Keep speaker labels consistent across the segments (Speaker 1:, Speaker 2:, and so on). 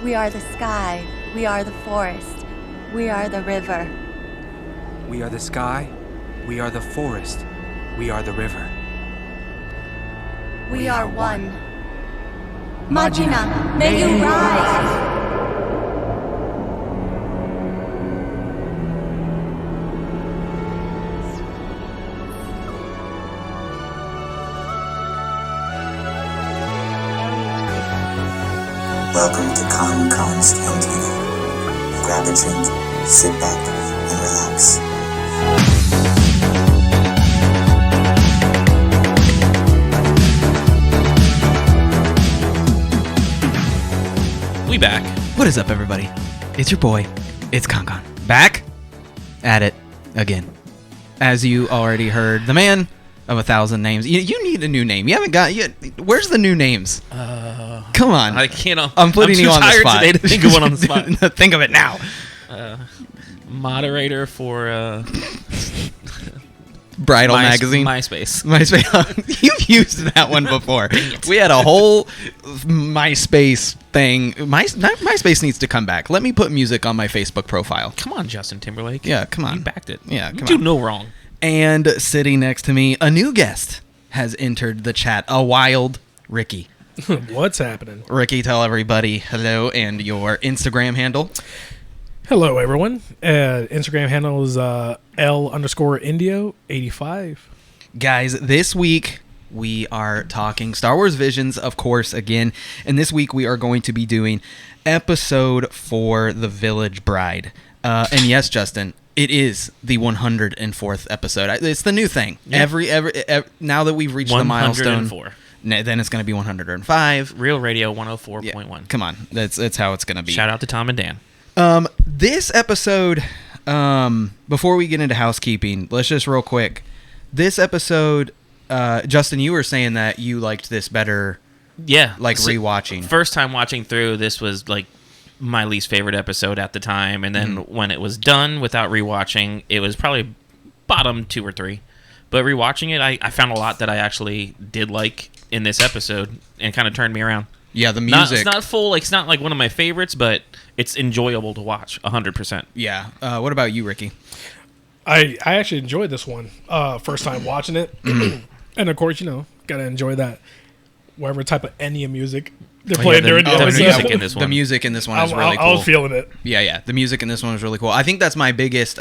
Speaker 1: We are the sky. We are the forest. We are the river.
Speaker 2: We are the sky. We are the forest. We are the river.
Speaker 1: We are one. Magina, may you rise!
Speaker 3: Welcome to KonKon's Cantina. Grab a drink, sit back, and relax.
Speaker 4: We back. What is up, everybody? It's your boy. It's KonKon. Back at it again. As you already heard, the man of 1,000 names. You need a new name. You haven't got yet. Where's the new names? Come on.
Speaker 5: I can't.
Speaker 4: I'm putting you on the spot.
Speaker 5: I'm too tired today to think of one on the spot.
Speaker 4: Think of it now.
Speaker 5: Moderator for
Speaker 4: Bridal magazine.
Speaker 5: MySpace.
Speaker 4: You've used that one before. We had a whole MySpace thing. MySpace needs to come back. Let me put music on my Facebook profile.
Speaker 5: Come on, Justin Timberlake.
Speaker 4: Yeah, come on.
Speaker 5: You backed it.
Speaker 4: Yeah, come
Speaker 5: you do
Speaker 4: on.
Speaker 5: no wrong.
Speaker 4: And sitting next to me, a new guest has entered the chat. A wild Ricky.
Speaker 6: What's happening?
Speaker 4: Ricky, tell everybody hello and your Instagram handle.
Speaker 6: Hello, everyone. Instagram handle is L_Indio85.
Speaker 4: Guys, this week we are talking Star Wars Visions, of course, again. And this week we are going to be doing episode 4, The Village Bride. And yes, Justin, it is the 104th episode. It's the new thing. Yeah. Every now that we've reached the milestone,
Speaker 5: 104.
Speaker 4: Then it's going to be 105.
Speaker 5: Real Radio 104.1. Yeah,
Speaker 4: come on, that's how it's going to be.
Speaker 5: Shout out to Tom and Dan.
Speaker 4: This episode, before we get into housekeeping, let's just real quick. This episode, Justin, you were saying that you liked this better.
Speaker 5: Yeah,
Speaker 4: rewatching.
Speaker 5: First time watching through, this was like my least favorite episode at the time, and then when it was done without rewatching, it was probably bottom 2 or 3. But rewatching it, I found a lot that I actually did like in this episode, and kind of turned me around.
Speaker 4: Yeah, the music.
Speaker 5: It's not full, it's not like one of my favorites, but it's enjoyable to watch, 100%.
Speaker 4: Yeah. What about you, Ricky?
Speaker 6: I actually enjoyed this one. First time watching it. And of course, gotta enjoy that whatever type of Enya music they're playing during the episode.
Speaker 5: Music in this one.
Speaker 4: The music in this one is really cool.
Speaker 6: I was feeling it.
Speaker 4: Yeah. The music in this one is really cool. I think that's my biggest...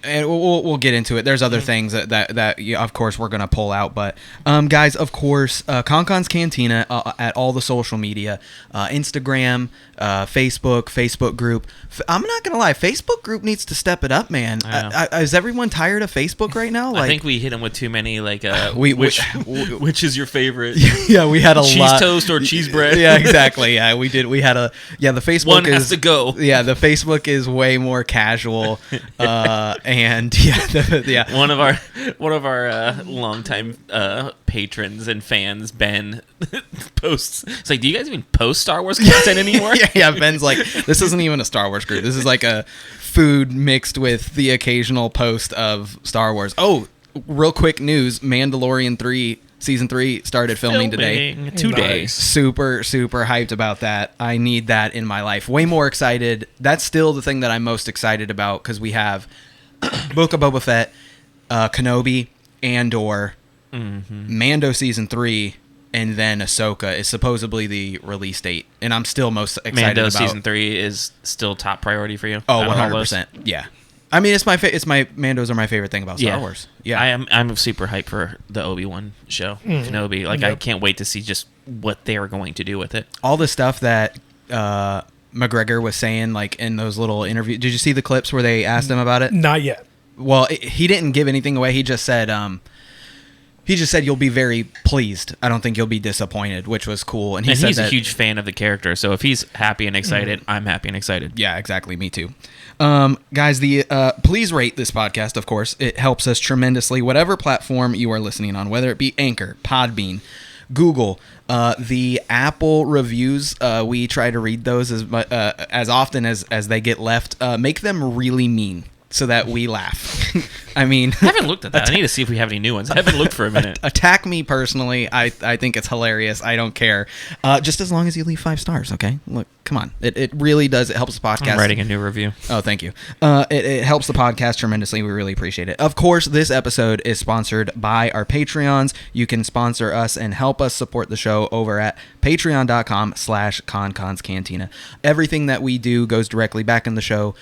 Speaker 4: and we'll get into it. There's other things that of course we're gonna pull out, but guys, of course, KonKon's Cantina at all the social media, Instagram, Facebook group. I'm not gonna lie, Facebook group needs to step it up, man. Is everyone tired of Facebook right now?
Speaker 5: I think we hit them with too many which is your favorite?
Speaker 4: Yeah, we had a
Speaker 5: cheese
Speaker 4: lot.
Speaker 5: Toast or cheese bread.
Speaker 4: Yeah, exactly. Yeah, we did. We had the Facebook
Speaker 5: one has to go.
Speaker 4: Yeah, the Facebook is way more casual. And
Speaker 5: one of our longtime patrons and fans, Ben, posts. It's like, do you guys even post Star Wars content anymore?
Speaker 4: yeah. Ben's like, this isn't even a Star Wars group. This is like a food mixed with the occasional post of Star Wars. Oh, real quick news: Mandalorian 3. Season 3 started filming today.
Speaker 5: Nice.
Speaker 4: Super hyped about that. I need that in my life. Way more excited. That's still the thing that I'm most excited about, because we have Book of Boba Fett, Kenobi, Andor, Mando Season 3, and then Ahsoka is supposedly the release date. And I'm still most excited
Speaker 5: Mando
Speaker 4: about...
Speaker 5: Season 3 is still top priority for you?
Speaker 4: Oh, 100%. Yeah. I mean, it's my Mandos are my favorite thing about Star Wars. Yeah,
Speaker 5: I'm super hyped for the Obi-Wan show, Kenobi. I can't wait to see just what they are going to do with it.
Speaker 4: All the stuff that McGregor was saying, like in those little interviews. Did you see the clips where they asked him about it?
Speaker 6: Not yet.
Speaker 4: Well, he didn't give anything away. He just said you'll be very pleased. I don't think you'll be disappointed, which was cool. And he's
Speaker 5: a huge fan of the character, so if he's happy and excited, I'm happy and excited.
Speaker 4: Yeah, exactly. Me too. Guys, please rate this podcast, of course. It helps us tremendously. Whatever platform you are listening on, whether it be Anchor, Podbean, Google, the Apple reviews, we try to read those as often as they get left. Make them really mean. so that we laugh. I mean,
Speaker 5: I haven't looked at that. I need to see if we have any new ones. I haven't looked for a minute.
Speaker 4: attack me personally. I think it's hilarious. I don't care. Just as long as you leave 5 stars, okay? Look, come on. It really does. It helps the podcast.
Speaker 5: I'm writing a new review.
Speaker 4: Oh, thank you. It helps the podcast tremendously. We really appreciate it. Of course, this episode is sponsored by our Patreons. You can sponsor us and help us support the show over at patreon.com/KonKonscantina. Everything that we do goes directly back in the show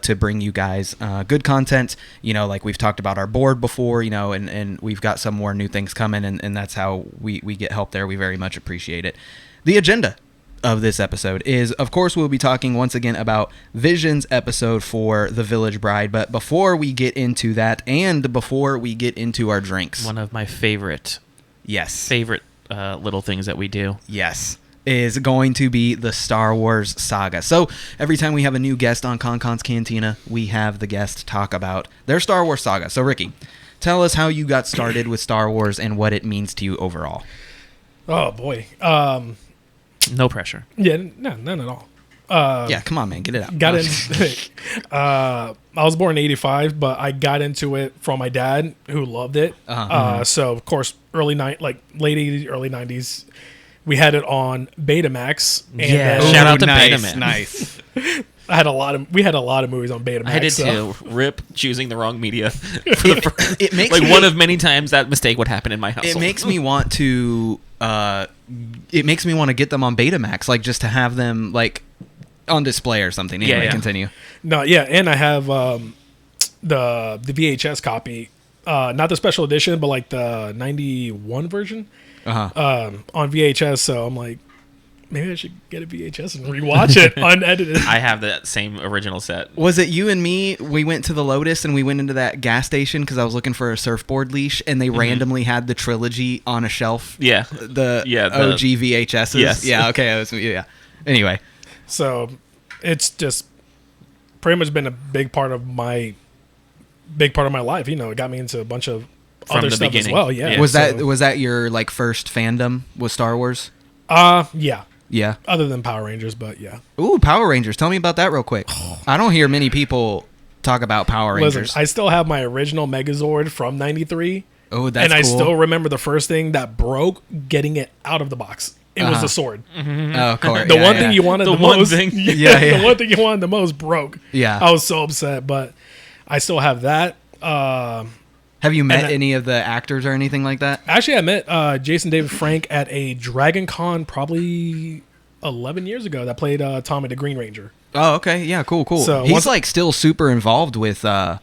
Speaker 4: to bring you guys good content. You know, like we've talked about our board before, you know, and we've got some more new things coming, and that's how we get help there. We very much appreciate it. The agenda of this episode is, of course, we'll be talking once again about Vision's episode for The Village Bride. But before we get into that, and before we get into our drinks,
Speaker 5: One of my favorite little things that we do.
Speaker 4: Yes, is going to be the Star Wars saga. So every time we have a new guest on KonKon's Cantina, we have the guest talk about their Star Wars saga. So Ricky, tell us how you got started with Star Wars and what it means to you overall.
Speaker 6: Oh boy.
Speaker 5: No pressure.
Speaker 6: Yeah, no, none at all.
Speaker 4: Yeah, come on, man, get it out.
Speaker 6: Got in. I was born in '85, but I got into it from my dad, who loved it. So of course, late '80s, early '90s, we had it on Betamax. And
Speaker 5: Yeah, shout out to
Speaker 4: nice,
Speaker 5: Betamax.
Speaker 4: Nice.
Speaker 6: we had a lot of movies on Betamax.
Speaker 5: I did
Speaker 6: so.
Speaker 5: too. Rip choosing the wrong media. For the first,
Speaker 4: It makes
Speaker 5: like
Speaker 4: me-
Speaker 5: one of many times that mistake would happen in my household.
Speaker 4: It makes me want to. It makes me want to get them on Betamax, like just to have them like on display or something. Anyway,
Speaker 5: Yeah.
Speaker 4: continue.
Speaker 6: No, yeah, and I have the VHS copy, not the special edition, but like the '91 version on VHS. So I'm like, maybe I should get a VHS and rewatch it unedited.
Speaker 5: I have that same original set.
Speaker 4: Was it you and me? We went to the Lotus and we went into that gas station because I was looking for a surfboard leash, and they randomly had the trilogy on a shelf.
Speaker 5: Yeah.
Speaker 4: The
Speaker 5: the-
Speaker 4: OG VHSs.
Speaker 5: Yes.
Speaker 4: Yeah. Okay. Yeah. Anyway.
Speaker 6: So it's just pretty much been a big part of my life. You know, it got me into a bunch of
Speaker 5: From
Speaker 6: other
Speaker 5: the
Speaker 6: stuff
Speaker 5: beginning.
Speaker 6: as well. Yeah.
Speaker 5: Yeah.
Speaker 4: Was
Speaker 6: So,
Speaker 4: that your like first fandom with Star Wars?
Speaker 6: yeah.
Speaker 4: Yeah.
Speaker 6: Other than Power Rangers, but yeah.
Speaker 4: Ooh, Power Rangers. Tell me about that real quick. I don't hear many people talk about Power Rangers.
Speaker 6: Listen, I still have my original Megazord from '93.
Speaker 4: Oh, that's
Speaker 6: and I
Speaker 4: cool.
Speaker 6: still remember the first thing that broke, getting it out of the box. It was the sword.
Speaker 4: Oh, of course.
Speaker 6: The one thing you wanted
Speaker 5: The
Speaker 6: the,
Speaker 5: one
Speaker 6: most.
Speaker 5: thing.
Speaker 6: The one thing you wanted the most broke.
Speaker 4: Yeah.
Speaker 6: I was so upset, but I still have that.
Speaker 4: Have you met any of the actors or anything like that?
Speaker 6: Actually, I met Jason David Frank at a Dragon Con probably 11 years ago that played Tommy the Green Ranger.
Speaker 4: Oh, okay. Yeah, cool.
Speaker 6: So
Speaker 4: he's
Speaker 6: once-
Speaker 4: like still super involved with Power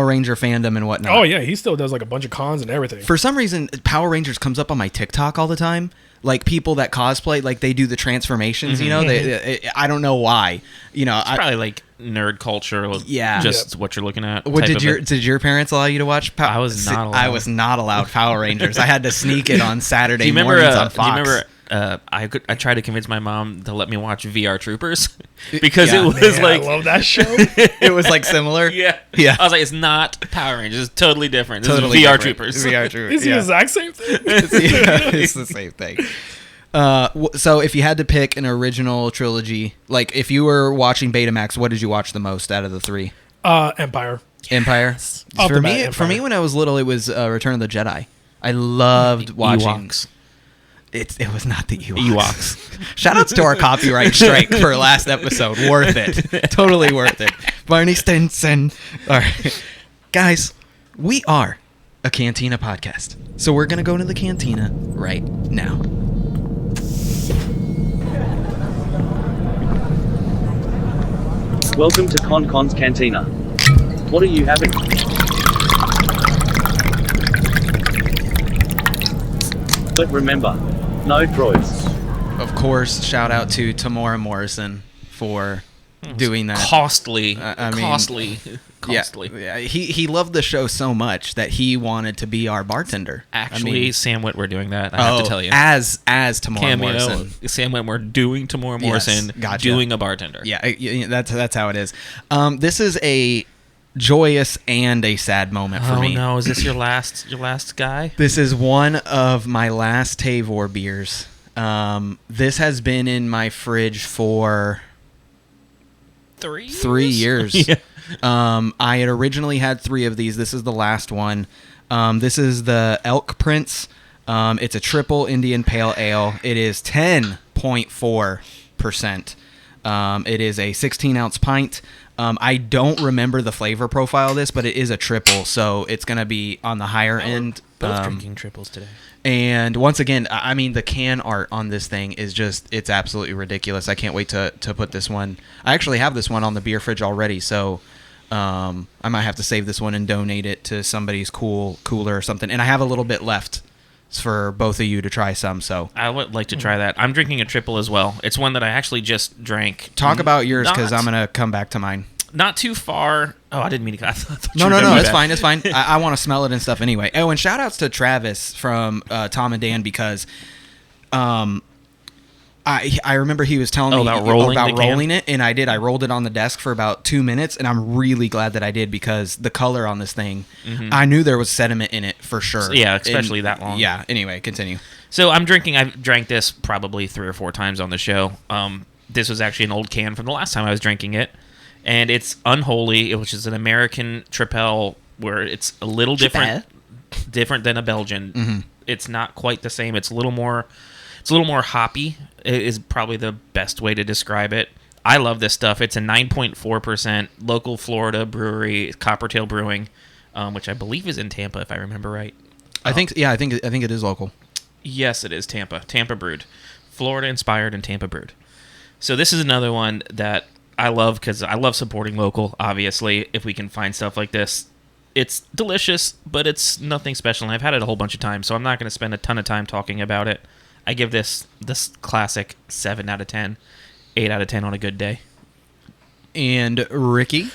Speaker 4: Ranger fandom and whatnot.
Speaker 6: Oh, yeah. He still does like a bunch of cons and everything.
Speaker 4: For some reason, Power Rangers comes up on my TikTok all the time. Like people that cosplay, like they do the transformations. You know, I don't know why. You know,
Speaker 5: Probably like nerd culture.
Speaker 4: Yeah.
Speaker 5: Just what you're looking at.
Speaker 4: What
Speaker 5: type of it.
Speaker 4: did your parents allow you to watch?
Speaker 5: I was not allowed.
Speaker 4: I was not allowed Power Rangers. I had to sneak it on Saturday
Speaker 5: Do you remember?
Speaker 4: mornings on Fox.
Speaker 5: Do you remember? I tried to convince my mom to let me watch VR Troopers because
Speaker 4: Yeah.
Speaker 5: it was
Speaker 6: Man,
Speaker 5: like
Speaker 6: I love that show.
Speaker 4: It was like similar.
Speaker 5: yeah.
Speaker 4: Yeah.
Speaker 5: I was like, it's not Power Rangers. It's totally different. This
Speaker 4: Totally
Speaker 5: is VR
Speaker 4: different.
Speaker 5: Troopers.
Speaker 4: VR Troopers.
Speaker 6: It's the exact same thing.
Speaker 4: It's the same thing. So if you had to pick an original trilogy, like if you were watching Betamax, what did you watch the most out of the 3?
Speaker 6: Empire.
Speaker 4: Empire.
Speaker 6: Off
Speaker 4: For
Speaker 6: the
Speaker 4: me,
Speaker 6: bat,
Speaker 4: for me,
Speaker 6: Empire.
Speaker 4: when I was little, it was Return of the Jedi. I loved watching.
Speaker 5: Ewoks.
Speaker 4: It was not the Ewoks.
Speaker 5: Ewoks.
Speaker 4: Shout outs to our copyright strike for last episode. Worth it. Totally worth it. Barney Stinson. All right. Guys, we are a Cantina podcast. So we're going to go to the Cantina right now.
Speaker 7: Welcome to KonKon's Cantina. What are you having? But remember, no droids.
Speaker 4: Of course, shout out to Tamora Morrison for doing that.
Speaker 5: Costly.
Speaker 4: I mean,
Speaker 5: costly.
Speaker 4: Yeah, he loved the show so much that he wanted to be our bartender.
Speaker 5: Actually, Sam Witwer doing that. I have to tell you.
Speaker 4: as Tamora Morrison.
Speaker 5: Cameo. Sam Witwer doing Tamora Morrison.
Speaker 4: gotcha.
Speaker 5: Doing a bartender.
Speaker 4: Yeah, that's how it is. This is a joyous and a sad moment for
Speaker 5: Oh
Speaker 4: me.
Speaker 5: no! Is this your last guy?
Speaker 4: This is one of my last Tavor beers. This has been in my fridge for
Speaker 5: 3
Speaker 4: 3 years.
Speaker 5: Yeah.
Speaker 4: I had originally had 3 of these. This is the last one. This is the Elk Prince. It's a triple Indian Pale Ale. It is 10.4%. It is a 16-ounce pint. I don't remember the flavor profile of this, but it is a triple, so it's going to be on the higher end.
Speaker 5: Both drinking triples today.
Speaker 4: And once again, I mean, the can art on this thing is just, it's absolutely ridiculous. I can't wait to put this one. I actually have this one on the beer fridge already, so I might have to save this one and donate it to somebody's cooler or something. And I have a little bit left for both of you to try some, so.
Speaker 5: I would like to try that. I'm drinking a triple as well. It's one that I actually just drank.
Speaker 4: Talk about yours, because I'm going to come back to mine.
Speaker 5: Not too far. Oh, I didn't mean to. I thought
Speaker 4: No, it's fine. It's fine. I want to smell it and stuff anyway. Oh, and shout outs to Travis from Tom and Dan, because I remember he was telling me
Speaker 5: about rolling
Speaker 4: it, and I did. I rolled it on the desk for about 2 minutes, and I'm really glad that I did, because the color on this thing, I knew there was sediment in it for sure.
Speaker 5: Yeah, especially that long.
Speaker 4: Yeah. Anyway, continue.
Speaker 5: So I've drank this probably 3 or 4 times on the show. This was actually an old can from the last time I was drinking it. And it's Unholy, which is an American tripel where it's a little different than a Belgian. It's not quite the same. It's a little more hoppy. It is probably the best way to describe it. I love this stuff. It's a 9.4% local Florida brewery, Coppertail Brewing, which I believe is in Tampa, if I remember right.
Speaker 4: I think it is local.
Speaker 5: Yes, it is Tampa brewed, Florida inspired and Tampa brewed. So this is another one that I love, because I love supporting local, obviously, if we can find stuff like this. It's delicious, but it's nothing special, and I've had it a whole bunch of times, so I'm not going to spend a ton of time talking about it. I give this classic 7 out of 10, 8 out of 10 on a good day.
Speaker 4: And Ricky,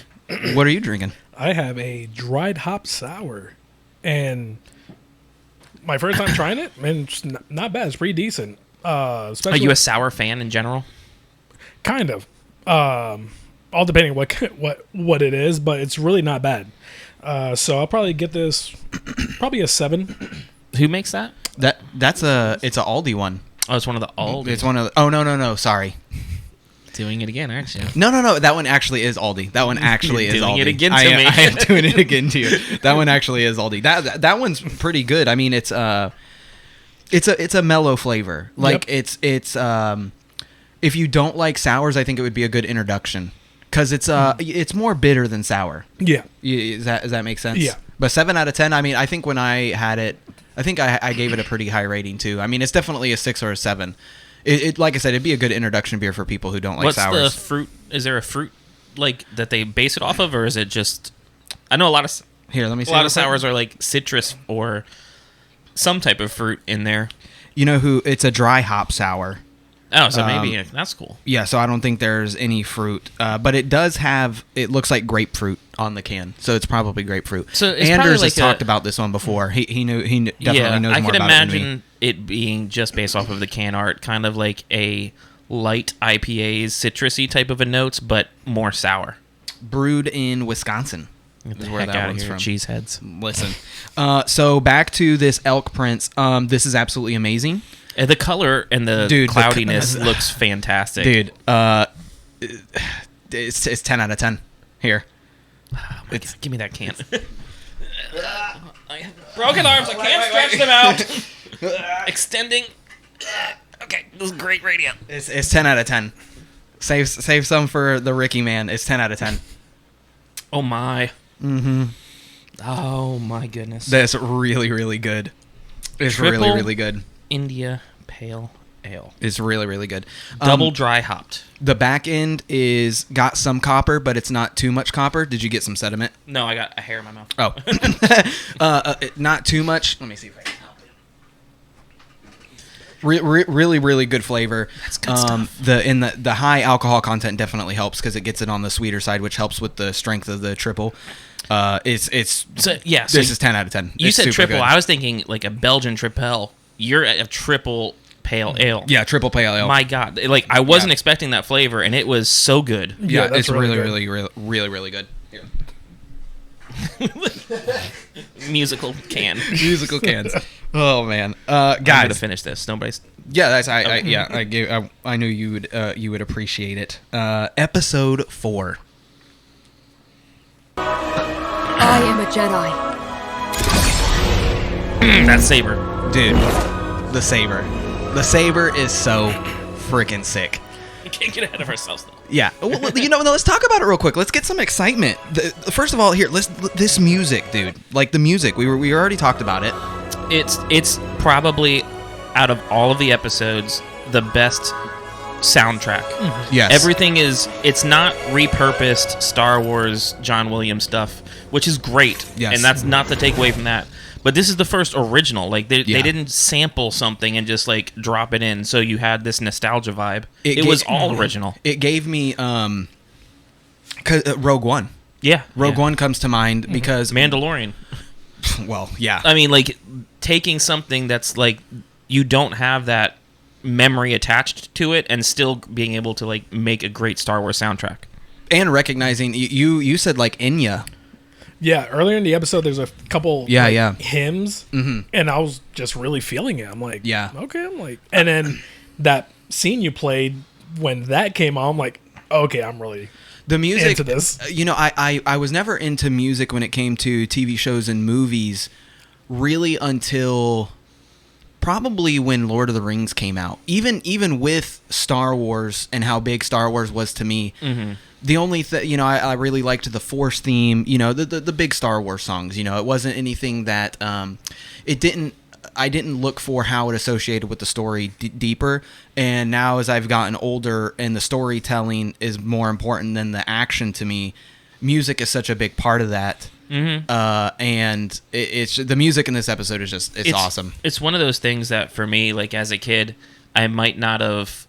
Speaker 4: what are you drinking?
Speaker 6: I have a dried hop sour, and my first time trying it, and it's not bad. It's pretty decent.
Speaker 5: Are you a sour fan in general?
Speaker 6: Kind of. All depending what it is, but it's really not bad. So I'll probably get this probably a 7.
Speaker 5: Who makes that?
Speaker 4: It's a Aldi one.
Speaker 5: Oh, it's one of the Aldi.
Speaker 4: It's one of the, oh no, sorry.
Speaker 5: Doing it again, aren't you?
Speaker 4: No, that one actually is Aldi. That one actually is Aldi.
Speaker 5: Doing it again to me.
Speaker 4: I am doing it again to you. That one actually is Aldi. That one's pretty good. I mean, it's a mellow flavor. Like it's if you don't like sours, I think it would be a good introduction, because it's more bitter than sour.
Speaker 6: Yeah.
Speaker 4: Does that make sense?
Speaker 6: Yeah.
Speaker 4: But 7 out of 10. I mean, I think when I had it, I think I gave it a pretty high rating too. I mean, it's definitely a 6 or a 7. It like I said, it'd be a good introduction beer for people who don't like sours.
Speaker 5: What's the fruit? Is there a fruit like that they base it off of, or is it just? I know a lot of
Speaker 4: here. Let me see.
Speaker 5: A lot of sours are like citrus or some type of fruit in there.
Speaker 4: You know who? It's a dry hop sour.
Speaker 5: Oh, so maybe that's cool.
Speaker 4: Yeah, so I don't think there's any fruit, but it does have. It looks like grapefruit on the can, so it's probably grapefruit.
Speaker 5: So it's
Speaker 4: Anders
Speaker 5: like
Speaker 4: has talked about this one before. He definitely knows
Speaker 5: I
Speaker 4: more
Speaker 5: could
Speaker 4: about
Speaker 5: imagine
Speaker 4: it than me.
Speaker 5: it being just based off of the can art, kind of like a light IPA's citrusy type of a notes, but more sour.
Speaker 4: Brewed in Wisconsin.
Speaker 5: Get the
Speaker 4: is where
Speaker 5: heck
Speaker 4: that
Speaker 5: out of
Speaker 4: one's
Speaker 5: here,
Speaker 4: from.
Speaker 5: cheeseheads.
Speaker 4: Listen, so back to this Elk Prince. This is absolutely amazing.
Speaker 5: The color and the cloudiness looks fantastic.
Speaker 4: Dude, it's 10 out of 10. Here.
Speaker 5: Oh give me that can. I have broken arms. I can't stretch them out. Extending. Okay, this is great radio.
Speaker 4: It's 10 out of 10. Save some for the Ricky man. It's 10 out of 10.
Speaker 5: Oh my.
Speaker 4: Mm-hmm.
Speaker 5: Oh my goodness.
Speaker 4: That's really, really good. It's
Speaker 5: Triple
Speaker 4: really, really good.
Speaker 5: India Pale Ale.
Speaker 4: It's really, really good.
Speaker 5: Double dry hopped.
Speaker 4: The back end is got some copper, but it's not too much copper. Did you get some sediment?
Speaker 5: No, I got a hair in my mouth.
Speaker 4: Oh. Not too much. Let me see if I can help it. Really, really good flavor.
Speaker 5: That's good stuff.
Speaker 4: The high alcohol content definitely helps, because it gets it on the sweeter side, which helps with the strength of the triple. This is 10 out of 10.
Speaker 5: You
Speaker 4: It's
Speaker 5: said
Speaker 4: super
Speaker 5: triple.
Speaker 4: good.
Speaker 5: I was thinking like a Belgian tripel. You're at a triple pale ale.
Speaker 4: Yeah, triple pale ale.
Speaker 5: My God, like I wasn't expecting that flavor, and it was so good.
Speaker 4: Yeah,
Speaker 6: that's
Speaker 4: it's really, really good. Here.
Speaker 5: Musical can.
Speaker 4: Musical cans. Oh man,
Speaker 5: I'm
Speaker 4: guys,
Speaker 5: gonna finish this. Nobody's.
Speaker 4: yeah, that's I knew you would appreciate it. Episode 4.
Speaker 8: I am a Jedi.
Speaker 5: That saber.
Speaker 4: Dude, the saber. The saber is so freaking sick.
Speaker 5: We can't get ahead of ourselves, though.
Speaker 4: Yeah. Well, let's talk about it real quick. Let's get some excitement. First of all, here, this music, dude. Like, the music. We already talked about it.
Speaker 5: It's probably, out of all of the episodes, the best soundtrack.
Speaker 4: Yes.
Speaker 5: Everything it's not repurposed Star Wars John Williams stuff, which is great.
Speaker 4: Yes.
Speaker 5: And that's not to take away from that. But this is the first original. Like, they didn't sample something and just, like, drop it in, so you had this nostalgia vibe. It was all original.
Speaker 4: It gave me Rogue One.
Speaker 5: Yeah.
Speaker 4: Rogue One comes to mind because...
Speaker 5: Mandalorian.
Speaker 4: Well, yeah.
Speaker 5: I mean, like, taking something that's, like, you don't have that memory attached to it and still being able to, like, make a great Star Wars soundtrack.
Speaker 4: And recognizing... You said, like, Enya...
Speaker 6: Yeah, earlier in the episode, there's a couple hymns, and I was just really feeling it. I'm like, okay, and then that scene you played when that came on, I'm like, okay, I'm really
Speaker 4: the music
Speaker 6: into this.
Speaker 4: You know, I was never into music when it came to TV shows and movies, really until probably when Lord of the Rings came out. Even with Star Wars and how big Star Wars was to me. The only thing, I really liked the Force theme, the big Star Wars songs, it wasn't anything that, I didn't look for how it associated with the story deeper. And now as I've gotten older and the storytelling is more important than the action to me, music is such a big part of that. And it's the music in this episode is it's awesome.
Speaker 5: It's one of those things that for me, like as a kid, I might not have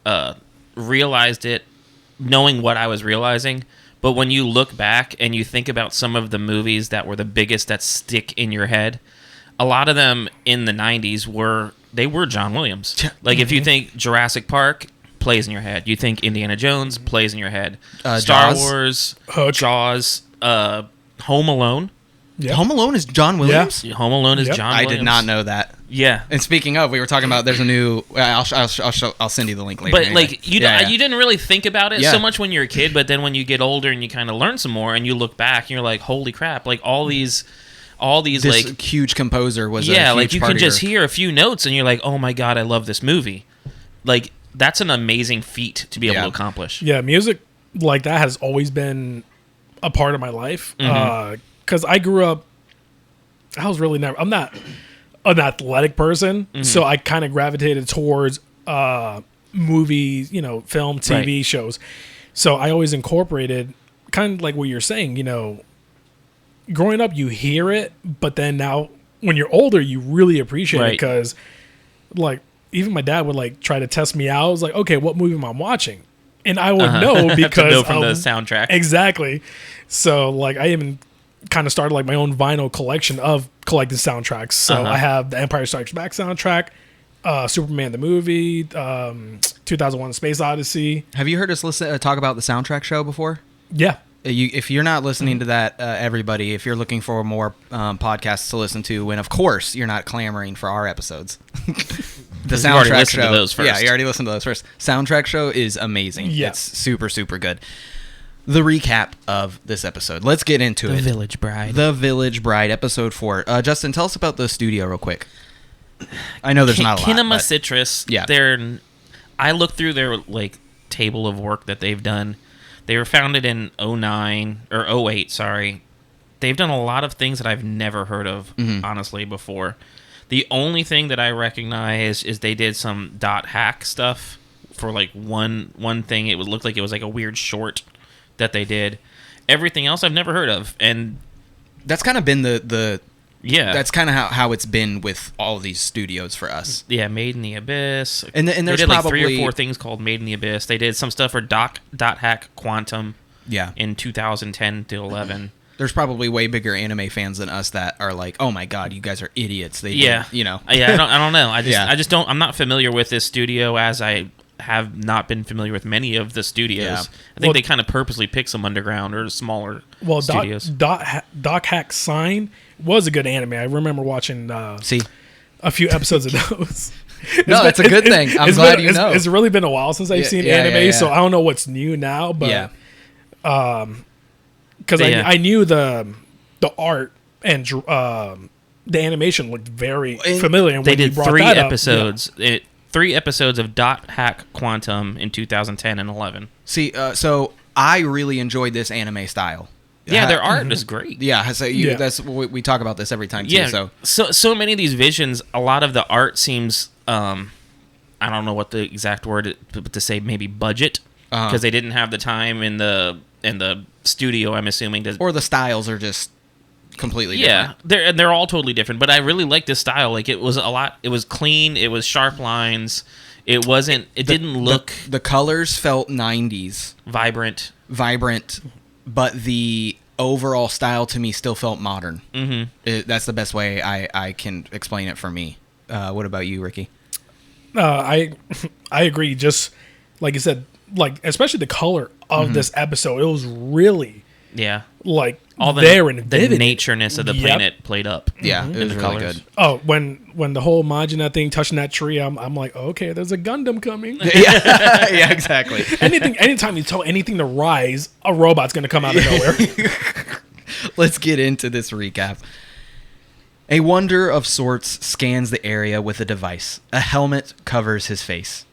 Speaker 5: realized it knowing what I was realizing, but when you look back and you think about some of the movies that were the biggest that stick in your head, a lot of them in the 90s were John Williams. Like if you think Jurassic Park, plays in your head. You think Indiana Jones, plays in your head. Star Wars, Jaws, Home Alone.
Speaker 4: Yep. Home Alone is John Williams?
Speaker 5: Yeah. Home Alone is John Williams.
Speaker 4: I did not know that.
Speaker 5: Yeah.
Speaker 4: And speaking of, we were talking about there's a new... I'll send you the link later.
Speaker 5: But
Speaker 4: anyway.
Speaker 5: like you didn't really think about it so much when you're a kid, but then when you get older and you kind of learn some more and you look back and you're like, holy crap, like all these
Speaker 4: this
Speaker 5: like
Speaker 4: huge composer was a huge
Speaker 5: like you
Speaker 4: part
Speaker 5: can
Speaker 4: of
Speaker 5: just hear a few notes and you're like, oh my god, I love this movie. Like that's an amazing feat to be able to accomplish.
Speaker 6: Yeah, music like that has always been a part of my life. Because I grew up, I was really never. I'm not an athletic person, so I kind of gravitated towards movies, film, TV shows. So I always incorporated kind of like what you're saying. Growing up, you hear it, but then now when you're older, you really appreciate it because, like, even my dad would like try to test me out. I was like, okay, what movie am I watching? And I would know because
Speaker 5: know from the soundtrack.
Speaker 6: Exactly. So like I even kind of started like my own vinyl collection of collected soundtracks. So I have the Empire Strikes Back soundtrack, Superman the movie, 2001: Space Odyssey.
Speaker 4: Have you heard us talk about the soundtrack show before?
Speaker 6: Yeah.
Speaker 4: If you're not listening to that, everybody, if you're looking for more podcasts to listen to, and of course you're not clamoring for our episodes, the soundtrack show.
Speaker 5: To those first.
Speaker 4: Yeah, you already listened to those first. Soundtrack show is amazing.
Speaker 6: Yeah.
Speaker 4: It's super, super good. The recap of this episode. Let's get into it.
Speaker 5: The Village Bride.
Speaker 4: The Village Bride, episode 4. Justin, tell us about the studio real quick. I know there's not a lot.
Speaker 5: Kinema Citrus. Yeah. I looked through their like table of work that they've done. They were founded in 08, sorry. They've done a lot of things that I've never heard of, honestly, before. The only thing that I recognize is they did some .hack stuff for like one thing. It looked like it was like a weird short that they did. Everything else I've never heard of, and
Speaker 4: that's kind of been that's kind of how it's been with all of these studios for us.
Speaker 5: Yeah, Made in the Abyss.
Speaker 4: And there's
Speaker 5: they did
Speaker 4: probably
Speaker 5: like 3 or 4 things called Made in the Abyss. They did some stuff for .hack Quantum.
Speaker 4: Yeah.
Speaker 5: In 2010 to 11.
Speaker 4: There's probably way bigger anime fans than us that are like, "Oh my god, you guys are idiots."
Speaker 5: Yeah, I don't know. I just don't. I'm not familiar with this studio as I have not been familiar with many of the studios.
Speaker 4: Yeah.
Speaker 5: I think they kind of purposely pick some underground or smaller studios.
Speaker 6: Doc Hack Sign was a good anime. I remember watching a few episodes of those.
Speaker 4: It's a good thing. I'm glad you know.
Speaker 6: It's really been a while since I've seen anime, so I don't know what's new now. But because I knew the the art and the animation looked very familiar. And
Speaker 5: they
Speaker 6: when
Speaker 5: did
Speaker 6: you brought
Speaker 5: 3
Speaker 6: that up,
Speaker 5: episodes. 3 episodes of Dot Hack Quantum in 2010 and 11.
Speaker 4: See, so I really enjoyed this anime style.
Speaker 5: Yeah, their art is great.
Speaker 4: Yeah, so that's we talk about this every time too.
Speaker 5: Yeah, so many of these visions, a lot of the art seems, I don't know what the exact word to say, maybe budget, because they didn't have the time in the studio. I'm assuming,
Speaker 4: or the styles are just completely different.
Speaker 5: Yeah, they're all totally different. But I really like this style. Like it was a lot. It was clean. It was sharp lines. It wasn't. It didn't look.
Speaker 4: The colors felt 90s,
Speaker 5: vibrant,
Speaker 4: but the overall style to me still felt modern. Mm-hmm. That's the best way I can explain it for me. What about you, Ricky?
Speaker 6: I agree. Just like you said, like especially the color of this episode, it was really like
Speaker 5: all the natureness of the planet played up.
Speaker 4: Yeah, it was really good.
Speaker 6: Oh, when the whole Magina thing touching that tree, I'm like, okay, there's a Gundam coming.
Speaker 4: yeah, exactly.
Speaker 6: Anytime you tell anything to rise, a robot's gonna come out of nowhere.
Speaker 4: Let's get into this recap. A wonder of sorts scans the area with a device. A helmet covers his face.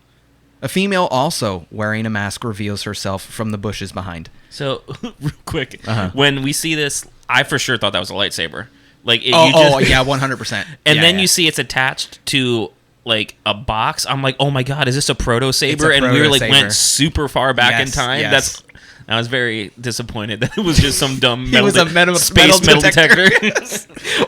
Speaker 4: A female also wearing a mask reveals herself from the bushes behind.
Speaker 5: So, real quick, when we see this, I for sure thought that was a lightsaber. Like,
Speaker 4: yeah, 100%.
Speaker 5: And then you see it's attached to like a box. I'm like, oh my god, is this a proto saber? And we were like went super far back in time.
Speaker 4: Yes.
Speaker 5: I was very disappointed that it was just some dumb metal,
Speaker 4: space metal detector.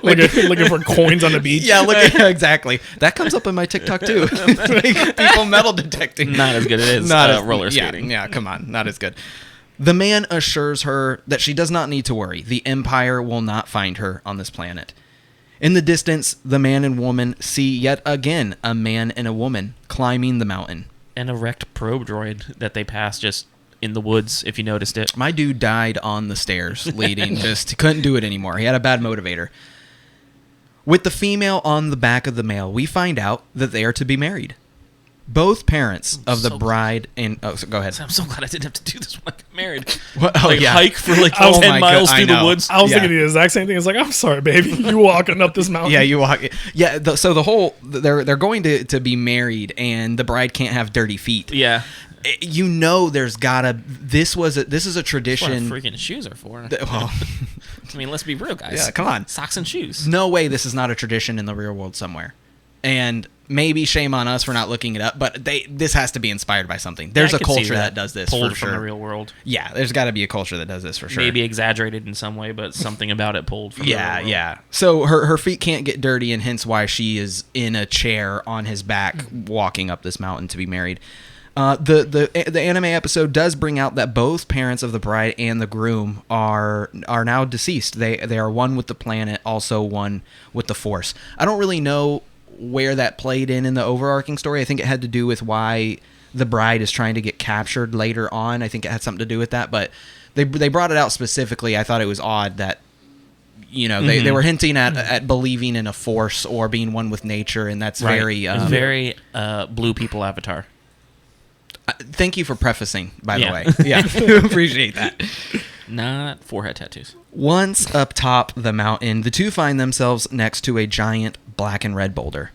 Speaker 6: looking for coins on the beach.
Speaker 4: Yeah, exactly. That comes up in my TikTok too. People metal detecting.
Speaker 5: Not as good as roller skating.
Speaker 4: Yeah, come on, not as good. The man assures her that she does not need to worry. The Empire will not find her on this planet. In the distance, the man and woman see yet again a man and a woman climbing the mountain.
Speaker 5: An erect probe droid that they pass just in the woods, if you noticed it.
Speaker 4: My dude died on the stairs leading. Just couldn't do it anymore. He had a bad motivator. With the female on the back of the male, we find out that they are to be married. Both parents of the bride and... Oh, so go ahead.
Speaker 5: I'm so glad I didn't have to do this when I got married.
Speaker 4: Hike
Speaker 5: for 10 miles through the woods.
Speaker 6: I was thinking the exact same thing. It's like, I'm sorry, baby. You walking up this mountain.
Speaker 4: Yeah, you walk... Yeah, so the whole... They're going to be married, and the bride can't have dirty feet.
Speaker 5: Yeah.
Speaker 4: You know there's gotta... This is a tradition...
Speaker 5: That's what freaking shoes are for.
Speaker 4: Well...
Speaker 5: I mean, let's be real, guys.
Speaker 4: Yeah, come on.
Speaker 5: Socks and shoes.
Speaker 4: No way this is not a tradition in the real world somewhere. And... Maybe shame on us for not looking it up, but this has to be inspired by something. There's a culture that does this
Speaker 5: pulled
Speaker 4: for sure.
Speaker 5: From the real world.
Speaker 4: Yeah, there's got to be a culture that does this for sure.
Speaker 5: Maybe exaggerated in some way, but something about it pulled from the real world. Yeah.
Speaker 4: So her feet can't get dirty, and hence why she is in a chair on his back walking up this mountain to be married. The anime episode does bring out that both parents of the bride and the groom are now deceased. They are one with the planet, also one with the Force. I don't really know where that played in the overarching story. I think it had to do with why the bride is trying to get captured later on. I think it had something to do with that, but they brought it out specifically. I thought it was odd that, you know, they were hinting at believing in a force or being one with nature, and that's very
Speaker 5: blue people Avatar.
Speaker 4: Thank you for prefacing, by the way. Yeah, appreciate that.
Speaker 5: Not forehead tattoos.
Speaker 4: Once up top the mountain, the two find themselves next to a giant black and red boulder.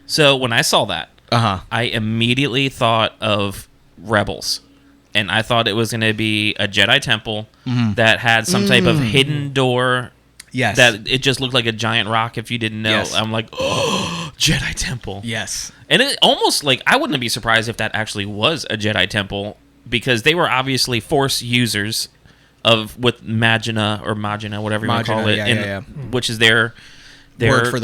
Speaker 5: So when I saw that, I immediately thought of Rebels. And I thought it was going to be a Jedi temple that had some type of hidden door.
Speaker 4: Yes.
Speaker 5: That it just looked like a giant rock if you didn't know. Yes. I'm like, oh, Jedi temple.
Speaker 4: Yes.
Speaker 5: And it almost like, I wouldn't be surprised if that actually was a Jedi temple, because they were obviously Force users with Magina, whatever you want to call it, which is their
Speaker 4: word for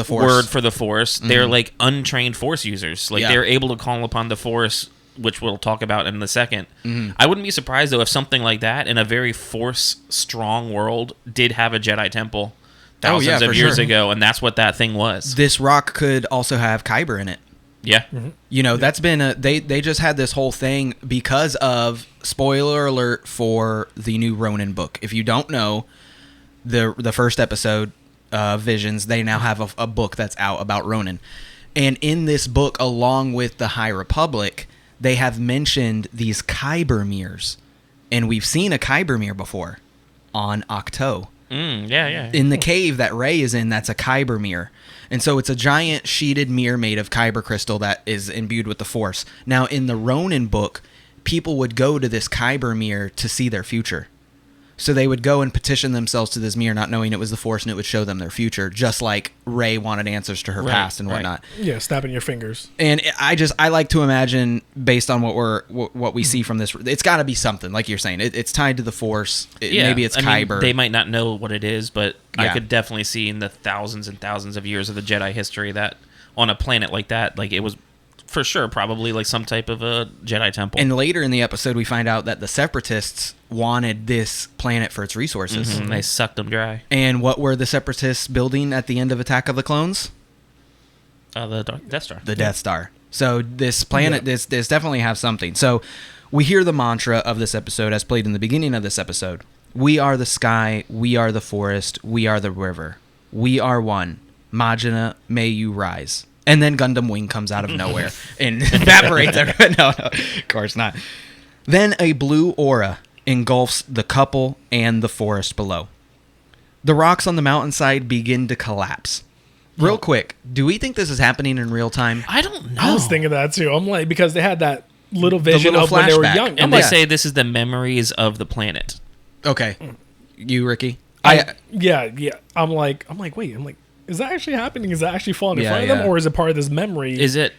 Speaker 4: the
Speaker 5: Force. They're like untrained Force users. Like they're able to call upon the Force, which we'll talk about in a second. I wouldn't be surprised though if something like that in a very Force strong world did have a Jedi temple thousands of years ago, and that's what that thing was.
Speaker 4: This rock could also have Kyber in it.
Speaker 5: Yeah.
Speaker 4: You know, that's been they just had this whole thing because of, spoiler alert for the new Ronin book. If you don't know, the first episode, Visions, they now have a book that's out about Ronin. And in this book, along with the High Republic, they have mentioned these Kyber mirrors. And we've seen a Kyber mirror before on Octo.
Speaker 5: Yeah.
Speaker 4: In the cave that Rey is in, that's a Kyber mirror. And so it's a giant sheeted mirror made of Kyber crystal that is imbued with the Force. Now, in the Ronin book, people would go to this Kyber mirror to see their future. So they would go and petition themselves to this mirror, not knowing it was the Force, and it would show them their future, just like Rey wanted answers to her past and whatnot.
Speaker 6: Yeah, snapping your fingers.
Speaker 4: And I like to imagine, based on what we see from this, it's got to be something, like you're saying. It's tied to the Force. Maybe it's Kyber.
Speaker 5: They might not know what it is, but I
Speaker 4: Yeah.
Speaker 5: could definitely see in the thousands and thousands of years of the Jedi history that on a planet like that, like it was for sure probably like some type of a Jedi temple.
Speaker 4: And later in the episode, we find out that the Separatists wanted this planet for its resources.
Speaker 5: They sucked them dry.
Speaker 4: And what were the Separatists building at the end of Attack of the Clones?
Speaker 5: The Death Star.
Speaker 4: The Death Star. So this planet, this definitely have something. So we hear the mantra of this episode as played in the beginning of this episode. We are the sky, we are the forest, we are the river. We are one. Magina, may you rise. And then Gundam Wing comes out of nowhere and evaporates everyone. No, of course not. Then a blue aura engulfs the couple and the forest below. The rocks on the mountainside begin to collapse. Real quick, do we think this is happening in real time?
Speaker 5: I don't know.
Speaker 6: I was thinking that too. I'm like, because they had that little vision
Speaker 4: little
Speaker 6: of when they were
Speaker 4: flashback.
Speaker 6: young.
Speaker 5: And
Speaker 6: I'm
Speaker 5: they
Speaker 6: like,
Speaker 5: say this is the memories of the planet.
Speaker 4: Okay. You, Ricky?
Speaker 6: yeah. I'm like, wait. Is that actually happening? Is that actually falling in front of them, or is it part of this memory?
Speaker 5: Is it?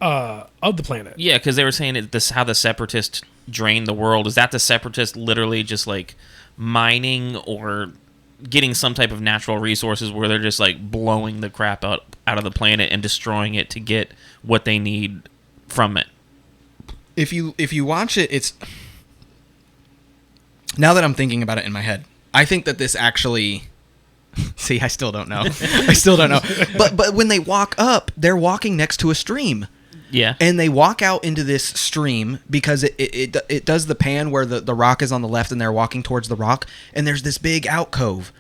Speaker 6: Of the planet?
Speaker 5: Yeah, because they were saying this how the Separatists drained the world. Is that the Separatists literally just like mining or getting some type of natural resources where they're just like blowing the crap out of the planet and destroying it to get what they need from it?
Speaker 4: If you watch it, it's... Now that I'm thinking about it in my head, I think that this actually... See, I still don't know. But when they walk up, they're walking next to a stream.
Speaker 5: Yeah.
Speaker 4: And they walk out into this stream because it does the pan where the rock is on the left and they're walking towards the rock, and there's this big alcove.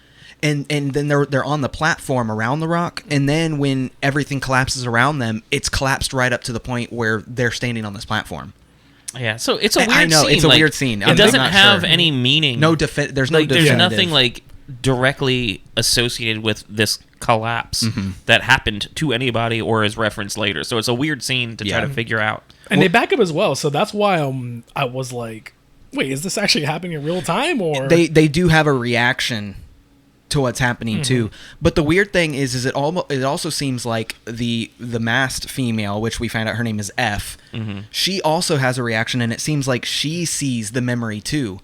Speaker 4: And then they're on the platform around the rock, and then when everything collapses around them, it's collapsed right up to the point where they're standing on this platform.
Speaker 5: Yeah, so it's a weird scene.
Speaker 4: I know, it's a weird scene.
Speaker 5: It doesn't have any meaning.
Speaker 4: There's no
Speaker 5: There's
Speaker 4: definitive.
Speaker 5: nothing like directly associated with this collapse that happened to anybody or is referenced later. So it's a weird scene to try to figure out.
Speaker 6: And they back up as well, so that's why I was like, wait, is this actually happening in real time? Or
Speaker 4: they do have a reaction to what's happening too. But the weird thing is it also seems like the masked female, which we find out her name is F, she also has a reaction, and it seems like she sees the memory too.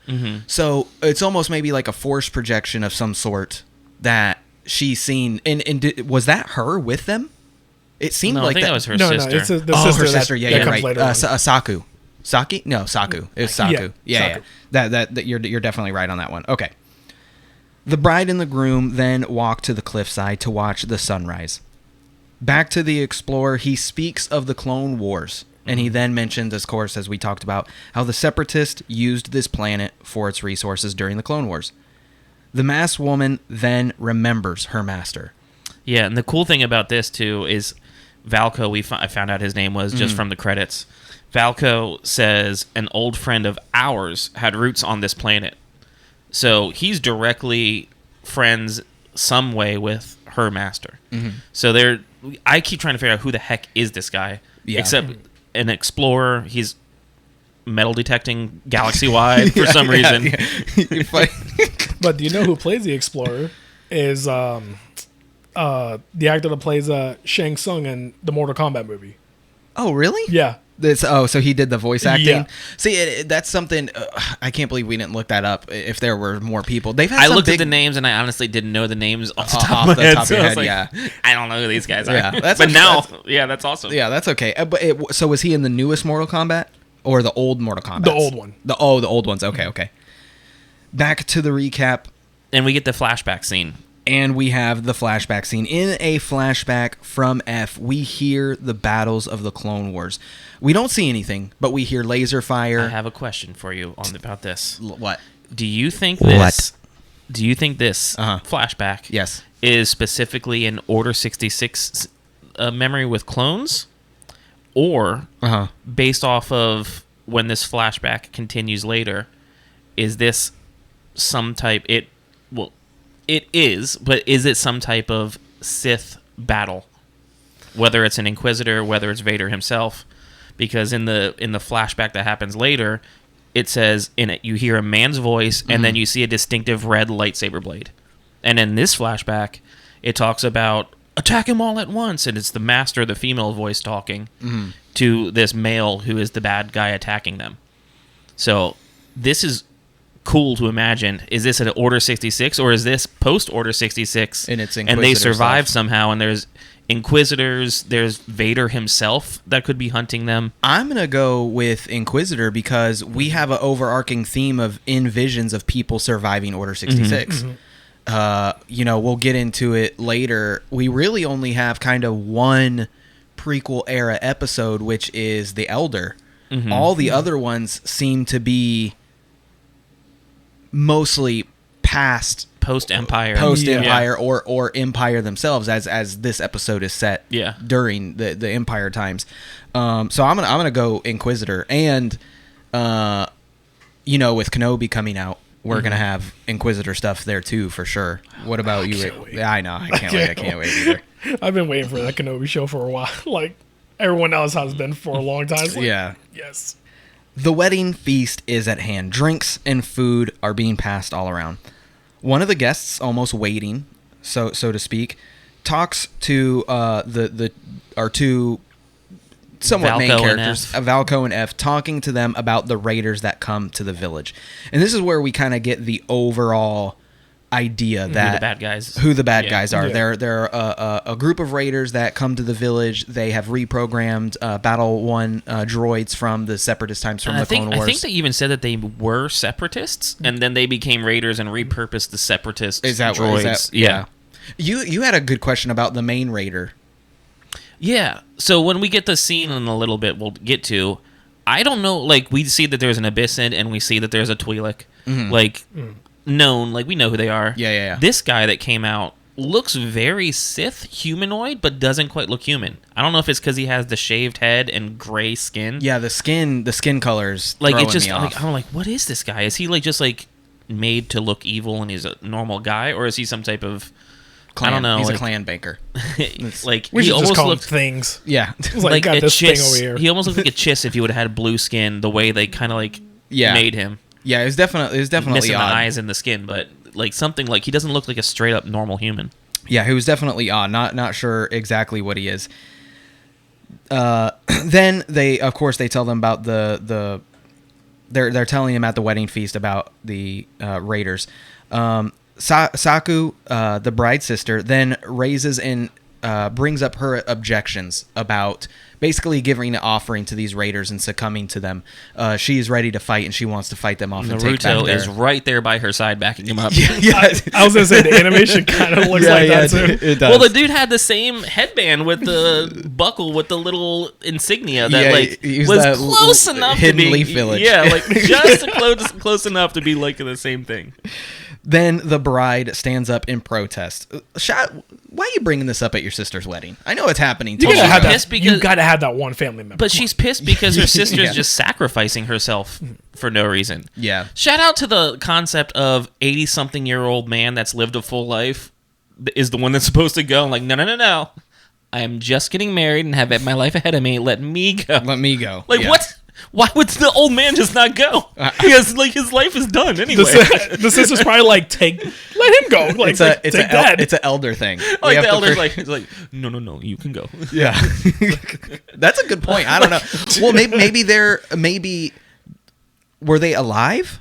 Speaker 4: So it's almost maybe like a force projection of some sort that she's seen. And was that her with them? It seemed
Speaker 5: No,
Speaker 4: like
Speaker 5: I think that was her
Speaker 6: no,
Speaker 5: sister.
Speaker 6: no, it's the
Speaker 4: Oh,
Speaker 6: sister.
Speaker 4: her sister.
Speaker 6: That,
Speaker 4: Yeah,
Speaker 6: that
Speaker 4: you're
Speaker 6: comes
Speaker 4: right.
Speaker 6: later on.
Speaker 4: Saku. Saki? No, Saku. It was Saku. Yeah.
Speaker 6: Saku.
Speaker 4: That you're definitely right on that one. Okay. The bride and the groom then walk to the cliffside to watch the sunrise. Back to the Explorer, he speaks of the Clone Wars, and he then mentions, of course, as we talked about, how the Separatists used this planet for its resources during the Clone Wars. The masked woman then remembers her master.
Speaker 5: Yeah, and the cool thing about this too is Valko. I found out his name was just from the credits. Valko says an old friend of ours had roots on this planet, so he's directly friends some way with her master. So I keep trying to figure out who the heck is this guy.
Speaker 4: Yeah.
Speaker 5: Except an explorer. He's metal detecting galaxy wide for some reason.
Speaker 4: Yeah.
Speaker 6: But do you know who plays the Explorer? Is the actor that plays Shang Tsung in the Mortal Kombat movie.
Speaker 4: Oh, really?
Speaker 6: Yeah.
Speaker 4: So he did the voice acting.
Speaker 6: Yeah.
Speaker 4: See, that's something. I can't believe we didn't look that up. If there were more people, they've had.
Speaker 5: I
Speaker 4: some
Speaker 5: looked
Speaker 4: big,
Speaker 5: at the names and I honestly didn't know the names off the
Speaker 4: off
Speaker 5: top of my
Speaker 4: the
Speaker 5: head.
Speaker 4: top of
Speaker 5: So
Speaker 4: your
Speaker 5: I
Speaker 4: head,
Speaker 5: was like,
Speaker 4: yeah.
Speaker 5: I don't know who these guys are.
Speaker 4: Yeah, that's
Speaker 5: but
Speaker 4: okay,
Speaker 5: now, that's awesome.
Speaker 4: Yeah, that's okay. So was he in the newest Mortal Kombat or the old Mortal Kombat?
Speaker 6: The old one.
Speaker 4: The old ones. Okay. Back to the recap,
Speaker 5: And we get the flashback scene.
Speaker 4: and we have the flashback scene. In a flashback from F, we hear the battles of the Clone Wars. We don't see anything, but we hear laser fire.
Speaker 5: I have a question for you about this.
Speaker 4: What?
Speaker 5: Do you think this? Do you think this flashback?
Speaker 4: Yes.
Speaker 5: Is specifically an Order 66 memory with clones, or based off of when this flashback continues later? Is this some type? It is, but is it some type of Sith battle? Whether it's an Inquisitor, whether it's Vader himself, because in the flashback that happens later, it says in it you hear a man's voice and then you see a distinctive red lightsaber blade. And in this flashback, it talks about attack him all at once, and it's the master, the female voice talking to this male who is the bad guy attacking them. So this is cool to imagine. Is this an Order 66 or is this post Order 66?
Speaker 4: And it's
Speaker 5: and they
Speaker 4: Inquisitor
Speaker 5: survive
Speaker 4: stuff.
Speaker 5: somehow, and there's Inquisitors, there's Vader himself that could be hunting them.
Speaker 4: I'm going to go with Inquisitor because we have an overarching theme in visions of people surviving Order 66. We'll get into it later. We really only have kind of one prequel era episode, which is The Elder. All the other ones seem to be mostly past
Speaker 5: Post-Empire.
Speaker 4: or Empire themselves, as this episode is set during the Empire times. So I'm gonna go Inquisitor, and with Kenobi coming out, we're gonna have Inquisitor stuff there too for sure. What about you? Yeah, I know. I can't wait either.
Speaker 6: I've been waiting for that Kenobi show for a while. Like everyone else has been for a long time. Like,
Speaker 4: yeah.
Speaker 6: Yes.
Speaker 4: The wedding feast is at hand. Drinks and food are being passed all around. One of the guests, almost waiting, so to speak, talks to our two somewhat main characters, Valko and F, talking to them about the raiders that come to the village. And this is where we kind of get the overall idea that who the bad guys are.
Speaker 6: Yeah.
Speaker 4: They're a group of raiders that come to the village. They have reprogrammed Battle 1 droids from the Separatist times from the Clone Wars.
Speaker 5: I think they even said that they were Separatists, and then they became raiders and repurposed the Separatist droids.
Speaker 4: Yeah. You had a good question about the main raider.
Speaker 5: Yeah. So when we get the scene in a little bit, we'll get to. I don't know. Like we see that there's an Abyssid, and we see that there's a Twi'lek. Known, like we know who they are.
Speaker 4: Yeah.
Speaker 5: This guy that came out looks very Sith humanoid, but doesn't quite look human. I don't know if it's because he has the shaved head and gray skin.
Speaker 4: Yeah, the skin colors.
Speaker 5: Like
Speaker 4: throwing
Speaker 5: it's just
Speaker 4: me off.
Speaker 5: like I'm like, what is this guy? Is he like just like made to look evil and he's a normal guy, or is he some type of
Speaker 4: clan,
Speaker 5: I don't know.
Speaker 4: He's
Speaker 5: like,
Speaker 4: a clan banker.
Speaker 5: Like
Speaker 6: We
Speaker 5: he
Speaker 6: should just
Speaker 5: almost
Speaker 6: call
Speaker 5: looked
Speaker 6: him things.
Speaker 4: Yeah,
Speaker 6: It's like got
Speaker 5: a
Speaker 6: this thing
Speaker 5: chiss.
Speaker 6: over here.
Speaker 5: He almost looked like a chiss if he would have had blue skin. The way they kind of like made him.
Speaker 4: Yeah, it was definitely
Speaker 5: missing
Speaker 4: odd.
Speaker 5: the eyes and the skin, but like something like he doesn't look like a straight up normal human.
Speaker 4: Yeah, he was definitely odd. Not sure exactly what he is. Then they tell them about they're telling him at the wedding feast about the raiders. Saku, the bride's sister, then raises and brings up her objections about basically giving an offering to these raiders and succumbing to them. She is ready to fight, and she wants to fight them off and take back
Speaker 5: Naruto
Speaker 4: their...
Speaker 5: is right there by her side, backing him up.
Speaker 6: I was gonna say the animation kind of looks like that too.
Speaker 4: It does.
Speaker 5: Well, the dude had the same headband with the buckle with the little insignia that was close enough
Speaker 4: hidden
Speaker 5: to be
Speaker 4: leaf village.
Speaker 5: Yeah, like just close enough to be like the same thing.
Speaker 4: Then the bride stands up in protest. Why are you bringing this up at your sister's wedding? I know it's happening.
Speaker 6: You gotta have
Speaker 5: pissed
Speaker 6: that.
Speaker 5: because-
Speaker 6: You gotta have that one family member.
Speaker 5: But she's pissed because her sister's
Speaker 4: Yeah.
Speaker 5: just sacrificing herself for no reason.
Speaker 4: Yeah.
Speaker 5: Shout out to the concept of 80-something-year-old man that's lived a full life is the one that's supposed to go. I'm like, no. I am just getting married and have my life ahead of me. Let me go.
Speaker 4: Let me go.
Speaker 5: Like,
Speaker 4: Yeah.
Speaker 5: what? Why would the old man just not go? Because, like, his life is done anyway.
Speaker 6: the sister's probably like, let him go. Like, take that.
Speaker 4: It's an elder thing.
Speaker 5: Like, the elder's like, no, you can go.
Speaker 4: Yeah. That's a good point. I don't know. Well, maybe were they alive?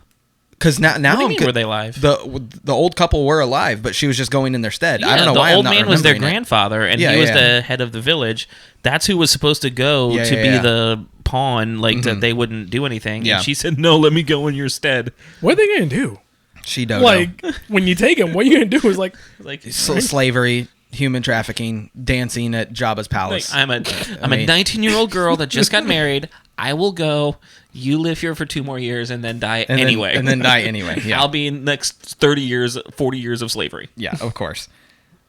Speaker 4: Because now
Speaker 5: What do you mean, were they alive?
Speaker 4: The old couple were alive, but she was just going in their stead. I don't know why
Speaker 5: the
Speaker 4: I'm
Speaker 5: old
Speaker 4: not
Speaker 5: man was their
Speaker 4: remembering it.
Speaker 5: grandfather, and
Speaker 4: Yeah,
Speaker 5: he was
Speaker 4: yeah.
Speaker 5: the head of the village. That's who was supposed to go
Speaker 4: Yeah,
Speaker 5: to
Speaker 4: yeah,
Speaker 5: be
Speaker 4: yeah.
Speaker 5: the pawn, like that they wouldn't do anything.
Speaker 4: Yeah.
Speaker 5: And she said, "No, let me go in your stead."
Speaker 6: What are they gonna do?
Speaker 4: She don't
Speaker 6: Like when you take him, what are you gonna do? Is like,
Speaker 5: Like,
Speaker 4: slavery, human trafficking, dancing at Jabba's palace.
Speaker 5: I'm a 19-year-old girl that just got married. I will go. You live here for 2 more years and then die
Speaker 4: and then die anyway. Yeah.
Speaker 5: I'll be in the next 30 years, 40 years of slavery.
Speaker 4: Yeah, of course.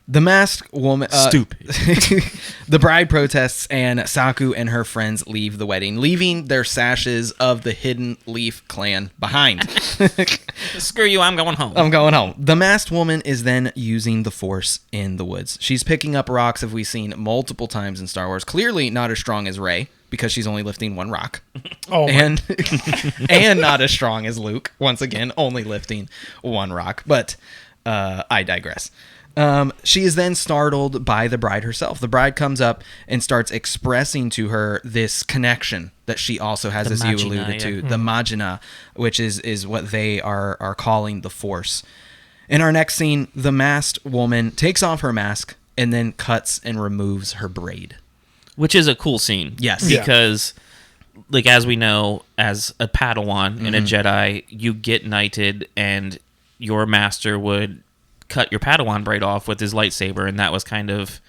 Speaker 4: The masked woman...
Speaker 5: Stupid.
Speaker 4: The bride protests, and Saku and her friends leave the wedding, leaving their sashes of the Hidden Leaf clan behind.
Speaker 5: Screw you, I'm going home.
Speaker 4: I'm going home. The masked woman is then using the Force in the woods. She's picking up rocks, as we've seen multiple times in Star Wars. Clearly not as strong as Rey, because she's only lifting one rock. And not as strong as Luke, once again, only lifting one rock. But I digress. She is then startled by the bride herself. The bride comes up and starts expressing to her this connection that she also has, as you alluded to, the Magina, which is what they are calling the Force. In our next scene, the masked woman takes off her mask and then cuts and removes her braid.
Speaker 5: Which is a cool scene.
Speaker 4: Yes.
Speaker 5: Because, like, as we know, as a Padawan and a Jedi, you get knighted and your master would cut your Padawan braid off with his lightsaber, and that was kind of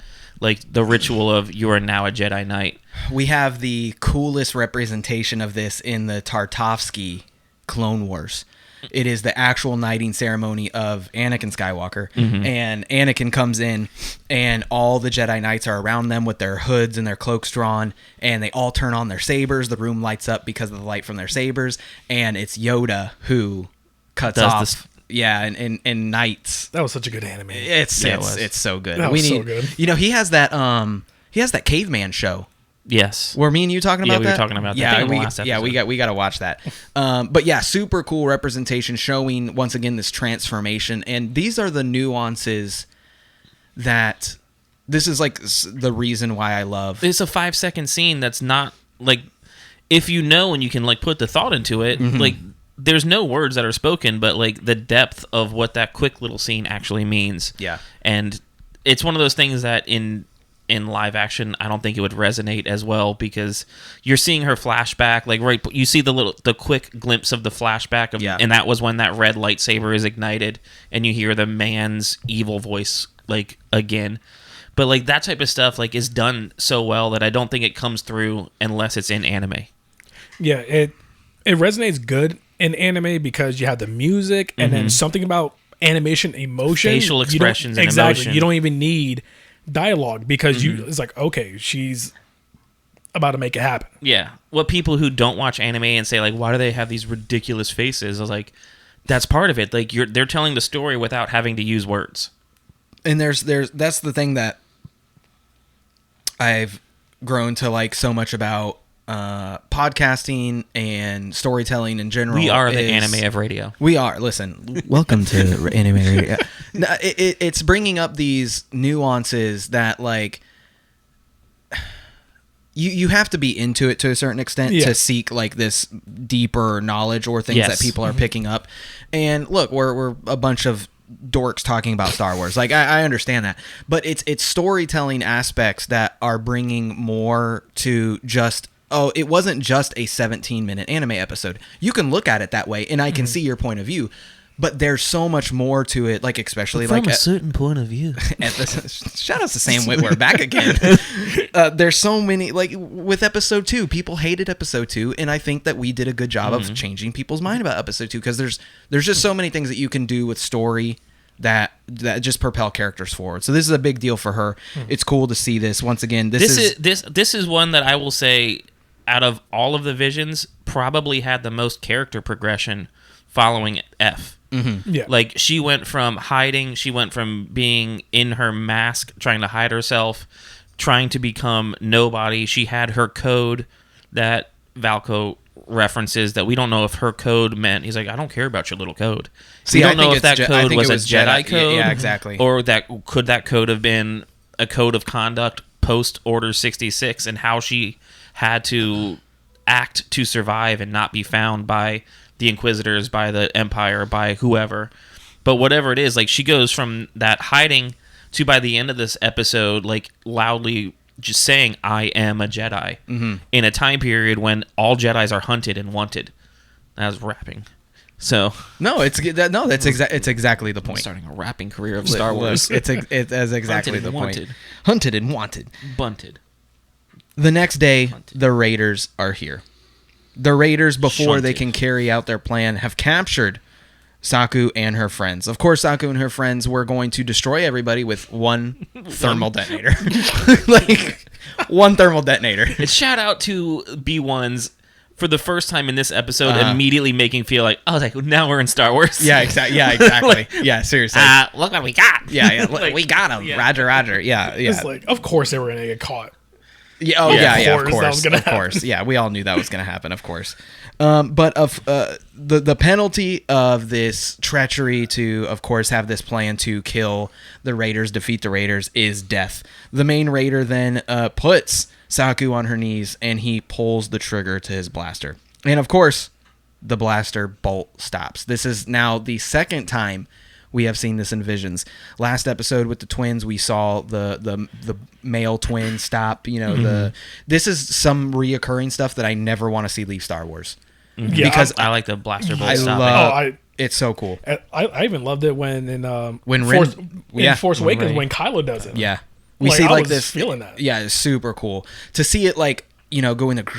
Speaker 5: like the ritual of you are now a Jedi Knight.
Speaker 4: We have the coolest representation of this in the Tartakovsky Clone Wars. It is the actual knighting ceremony of Anakin Skywalker, and Anakin comes in, and all the Jedi Knights are around them with their hoods and their cloaks drawn, and they all turn on their sabers. The room lights up because of the light from their sabers, and it's Yoda who cuts off. Yeah, and Knights.
Speaker 6: That was such a good anime.
Speaker 4: It's so good.
Speaker 6: That was so good.
Speaker 4: You know, he has that caveman show.
Speaker 5: Yes.
Speaker 4: Were me and you talking about that?
Speaker 5: Yeah, we were talking about that.
Speaker 4: Yeah,
Speaker 5: in the last episode.
Speaker 4: we got to watch that. But yeah, super cool representation showing once again this transformation, and these are the nuances that this is like the reason why I love.
Speaker 5: It's a 5-second scene that's not like, if you know and you can like put the thought into it, like there's no words that are spoken, but like the depth of what that quick little scene actually means. Yeah. And it's one of those things that in live action, I don't think it would resonate as well, because you're seeing her flashback, like right, you see the quick glimpse of the flashback of, and that was when that red lightsaber is ignited, and you hear the man's evil voice like again. But like that type of stuff like is done so well that I don't think it comes through unless it's in anime.
Speaker 6: Yeah, it resonates good in anime because you have the music and then something about animation, emotion,
Speaker 5: facial expressions, and
Speaker 6: exactly.
Speaker 5: emotion.
Speaker 6: You don't even need dialogue because it's like, okay, she's about to make it happen.
Speaker 5: Yeah. What people who don't watch anime and say like, why do they have these ridiculous faces? I was like, that's part of it. Like they're telling the story without having to use words.
Speaker 4: And there's that's the thing that I've grown to like so much about podcasting and storytelling in general.
Speaker 5: We are the anime of radio.
Speaker 4: We are. Listen, welcome to anime radio. No, it's bringing up these nuances that like you have to be into it to a certain extent to seek like this deeper knowledge or things that people are picking up. And look, we're a bunch of dorks talking about Star Wars. Like I understand that, but it's storytelling aspects that are bringing more to just. Oh, it wasn't just a 17-minute anime episode. You can look at it that way, and I can see your point of view. But there's so much more to it, like especially
Speaker 5: from
Speaker 4: like
Speaker 5: a certain point of view.
Speaker 4: Shout out to Sam Witwer, back again. There's so many, like with episode 2, people hated episode 2, and I think that we did a good job of changing people's mind about episode 2 because there's just so many things that you can do with story that just propel characters forward. So this is a big deal for her. It's cool to see this once again. This
Speaker 5: is one that I will say, out of all of the visions, probably had the most character progression following F.
Speaker 6: Yeah.
Speaker 5: Like, she went from hiding, she went from being in her mask, trying to hide herself, trying to become nobody. She had her code that Valko references that we don't know if her code meant. He's like, I don't care about your little code.
Speaker 4: See,
Speaker 5: we don't know if that code was a Jedi code.
Speaker 4: Yeah, exactly.
Speaker 5: Or could that code have been a code of conduct post Order 66 and how she had to act to survive and not be found by the Inquisitors, by the Empire, by whoever. But whatever it is, like, she goes from that hiding to, by the end of this episode, like, loudly just saying, I am a Jedi, in a time period when all Jedis are hunted and wanted. That was rapping. So
Speaker 4: it's exactly the point.
Speaker 5: Starting a rapping career of Star Wars.
Speaker 4: It's exactly the point. Hunted and wanted.
Speaker 5: Bunted.
Speaker 4: The next day, the Raiders are here. The Raiders, before they can carry out their plan, have captured Saku and her friends. Of course, Saku and her friends were going to destroy everybody with one thermal detonator. Like, one thermal detonator.
Speaker 5: It's shout out to B1s for the first time in this episode, immediately making feel like, oh, like now we're in Star Wars.
Speaker 4: Yeah, exactly. Yeah, exactly. Yeah, seriously.
Speaker 5: Look what we got.
Speaker 4: Yeah. We got him.
Speaker 5: Yeah.
Speaker 4: Roger. Yeah.
Speaker 6: It's like, of course they were gonna get caught.
Speaker 4: Yeah. Of course. Yeah, we all knew that was going to happen. Of course. But the penalty of this treachery to, of course, have this plan to kill the Raiders, defeat the Raiders, is death. The main Raider then puts Saku on her knees, and he pulls the trigger to his blaster. And of course, the blaster bolt stops. This is now the second time we have seen this in visions. Last episode with the twins, we saw the male twin stop. You know, this is some reoccurring stuff that I never want to see leave Star Wars.
Speaker 6: Yeah,
Speaker 5: Because I like the blaster bolt stopping.
Speaker 4: love. It's so cool.
Speaker 6: I even loved it when in Force Awakens when Kylo does it.
Speaker 4: Yeah, we
Speaker 6: Like,
Speaker 4: see
Speaker 6: I
Speaker 4: like
Speaker 6: was
Speaker 4: this.
Speaker 6: feeling that.
Speaker 4: Yeah, it's super cool to see it. Like, you know, going the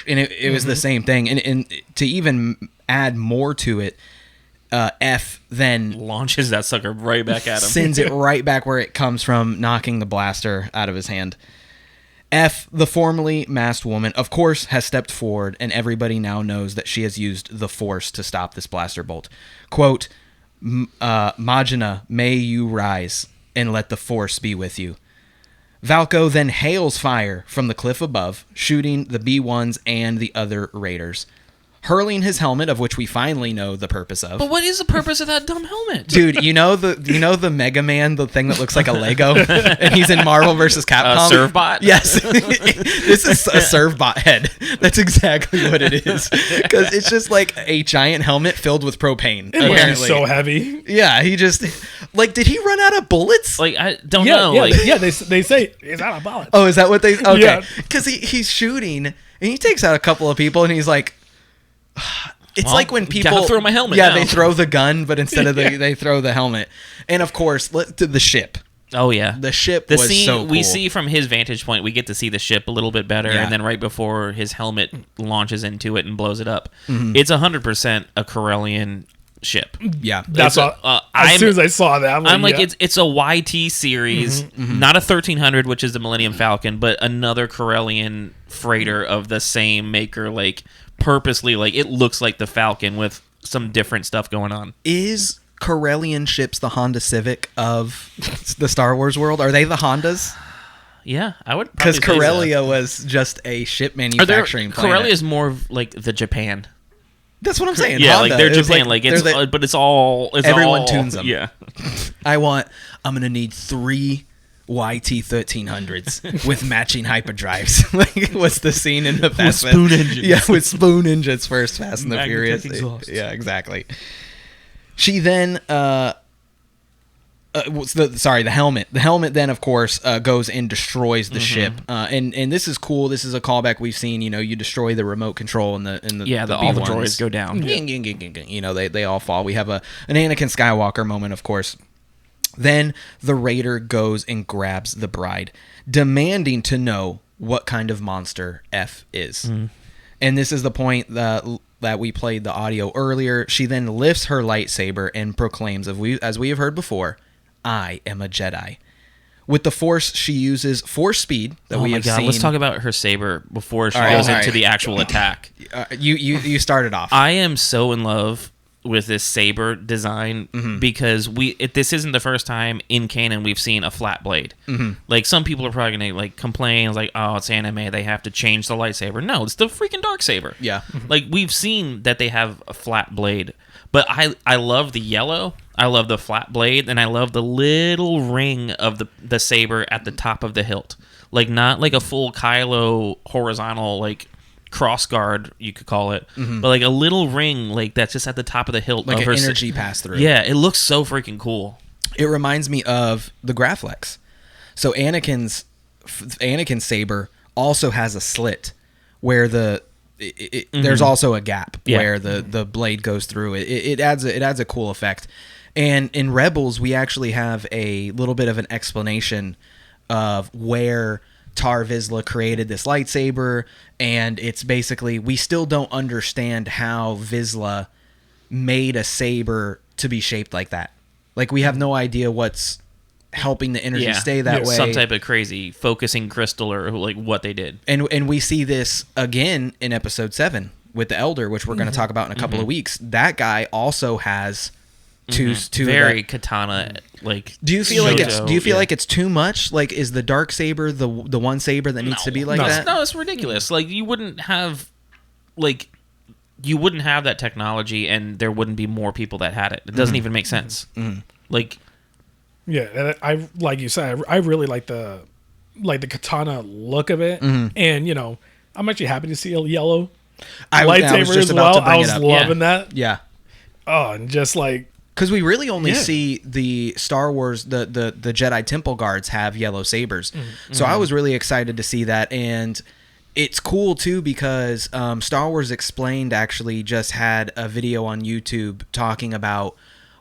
Speaker 4: and it was the same thing. And to even add more to it, F then
Speaker 5: Launches that sucker right back at him.
Speaker 4: sends it right back where it comes from, knocking the blaster out of his hand. F, the formerly masked woman, of course, has stepped forward, and everybody now knows that she has used the Force to stop this blaster bolt. Quote, Magina, may you rise, and let the Force be with you. Valko then hails fire from the cliff above, shooting the B1s and the other Raiders, hurling his helmet, of which we finally know the purpose of.
Speaker 5: But what is the purpose of that dumb helmet?
Speaker 4: Dude, you know the Mega Man, the thing that looks like a Lego, and he's in Marvel vs. Capcom.
Speaker 5: Servbot?
Speaker 4: Yes, this is a Servbot head. That's exactly what it is, because it's just like a giant helmet filled with propane.
Speaker 6: It's
Speaker 4: Apparently,
Speaker 6: so heavy.
Speaker 4: yeah. He just like, did he run out of bullets?
Speaker 5: Like, I don't
Speaker 6: Yeah,
Speaker 5: know.
Speaker 6: yeah,
Speaker 5: Like,
Speaker 6: they say it's out of bullets.
Speaker 4: Oh, is that what they? Okay,
Speaker 6: Yeah.
Speaker 4: because he's shooting and he takes out a couple of people, and he's like. It's
Speaker 5: Well,
Speaker 4: like when people
Speaker 5: gotta throw my helmet
Speaker 4: Yeah,
Speaker 5: now.
Speaker 4: they throw the gun, but instead of they throw the helmet. And of course, to the ship.
Speaker 5: oh, yeah.
Speaker 4: The ship
Speaker 5: The
Speaker 4: was
Speaker 5: scene
Speaker 4: so cool.
Speaker 5: we see from his vantage point, we get to see the ship a little bit better,
Speaker 4: Yeah.
Speaker 5: and then right before his helmet launches into it and blows it up,
Speaker 4: Mm-hmm.
Speaker 5: it's 100% a Corellian ship.
Speaker 4: Yeah,
Speaker 6: That's
Speaker 5: It's a-
Speaker 6: all. As soon as I saw that,
Speaker 5: I'm like,
Speaker 6: yeah.
Speaker 5: it's a YT series, not a 1300, which is the Millennium Falcon, but another Corellian freighter of the same maker, like purposely, like it looks like the Falcon with some different stuff going on.
Speaker 4: Is Corellian ships the Honda Civic of the Star Wars world? Are they the Hondas?
Speaker 5: Yeah, I would
Speaker 4: Because
Speaker 5: probably say so.
Speaker 4: Corellia was just a ship
Speaker 5: Are there,
Speaker 4: manufacturing planet.
Speaker 5: Corellia is more of like the Japan.
Speaker 4: That's what I'm saying.
Speaker 5: Yeah,
Speaker 4: Honda.
Speaker 5: like they're
Speaker 4: It was
Speaker 5: Japan, like it's,
Speaker 4: they're the-
Speaker 5: but it's all. It's
Speaker 4: everyone
Speaker 5: all,
Speaker 4: tunes them.
Speaker 5: Yeah,
Speaker 4: I'm gonna need 3 YT 1300s with matching hyperdrives. Like, what's the scene in the Fast
Speaker 5: spoon engines.
Speaker 4: Yeah, with spoon engines first, Fast and the
Speaker 5: Magnetech
Speaker 4: Furious.
Speaker 5: exhaust.
Speaker 4: Yeah, exactly. She then the helmet. The helmet then, of course, goes and destroys the ship. And this is cool. This is a callback we've seen. You know, you destroy the remote control and the
Speaker 5: all the
Speaker 4: B1s.
Speaker 5: droids go down.
Speaker 4: You know, they all fall. We have an Anakin Skywalker moment, of course. Then the Raider goes and grabs the bride, demanding to know what kind of monster F is. And this is the point that we played the audio earlier. She then lifts her lightsaber and proclaims, as we have heard before, I am a Jedi. With the Force, she uses Force speed that we have seen.
Speaker 5: Let's talk about her saber before she
Speaker 4: All right,
Speaker 5: goes
Speaker 4: all
Speaker 5: into
Speaker 4: right.
Speaker 5: the actual attack.
Speaker 4: You started off.
Speaker 5: I am so in love with this saber design because this isn't the first time in canon we've seen a flat blade. Like, some people are probably gonna like complain like, oh, it's anime, they have to change the lightsaber. No, it's the freaking dark saber.
Speaker 4: Yeah.
Speaker 5: Like, we've seen that they have a flat blade, but I love the yellow, I love the flat blade, and I love the little ring of the saber at the top of the hilt. Like, not like a full Kylo horizontal like cross guard, you could call it, but like a little ring like that's just at the top of the hilt,
Speaker 4: like
Speaker 5: of
Speaker 4: an
Speaker 5: her
Speaker 4: energy pass through.
Speaker 5: Yeah, it looks so freaking cool.
Speaker 4: It reminds me of the Graflex. So Anakin's saber also has a slit where there's also a gap where the blade goes through. It adds a cool effect. And in Rebels, we actually have a little bit of an explanation of where Tar Vizsla created this lightsaber, and it's basically, we still don't understand how Vizsla made a saber to be shaped like that. Like, we have no idea what's helping the energy stay that way.
Speaker 5: Some type of crazy focusing crystal or like what they did.
Speaker 4: And we see this again in episode 7 with the Elder, which we're going to talk about in a couple of weeks. That guy also has two
Speaker 5: very katana like.
Speaker 4: Do you feel like it's too much? Like, is the dark saber the one saber that needs to be like that?
Speaker 5: No, it's ridiculous. Like, you wouldn't have that technology, and there wouldn't be more people that had it. It doesn't even make sense. Like,
Speaker 6: yeah, and I like you said, I really like the katana look of it, and you know, I'm actually happy to see a yellow lightsaber as well. I was loving that.
Speaker 4: Yeah.
Speaker 6: Oh, and just like,
Speaker 4: because we really only see the Star Wars, the Jedi Temple Guards have yellow sabers. So I was really excited to see that. And it's cool, too, because Star Wars Explained actually just had a video on YouTube talking about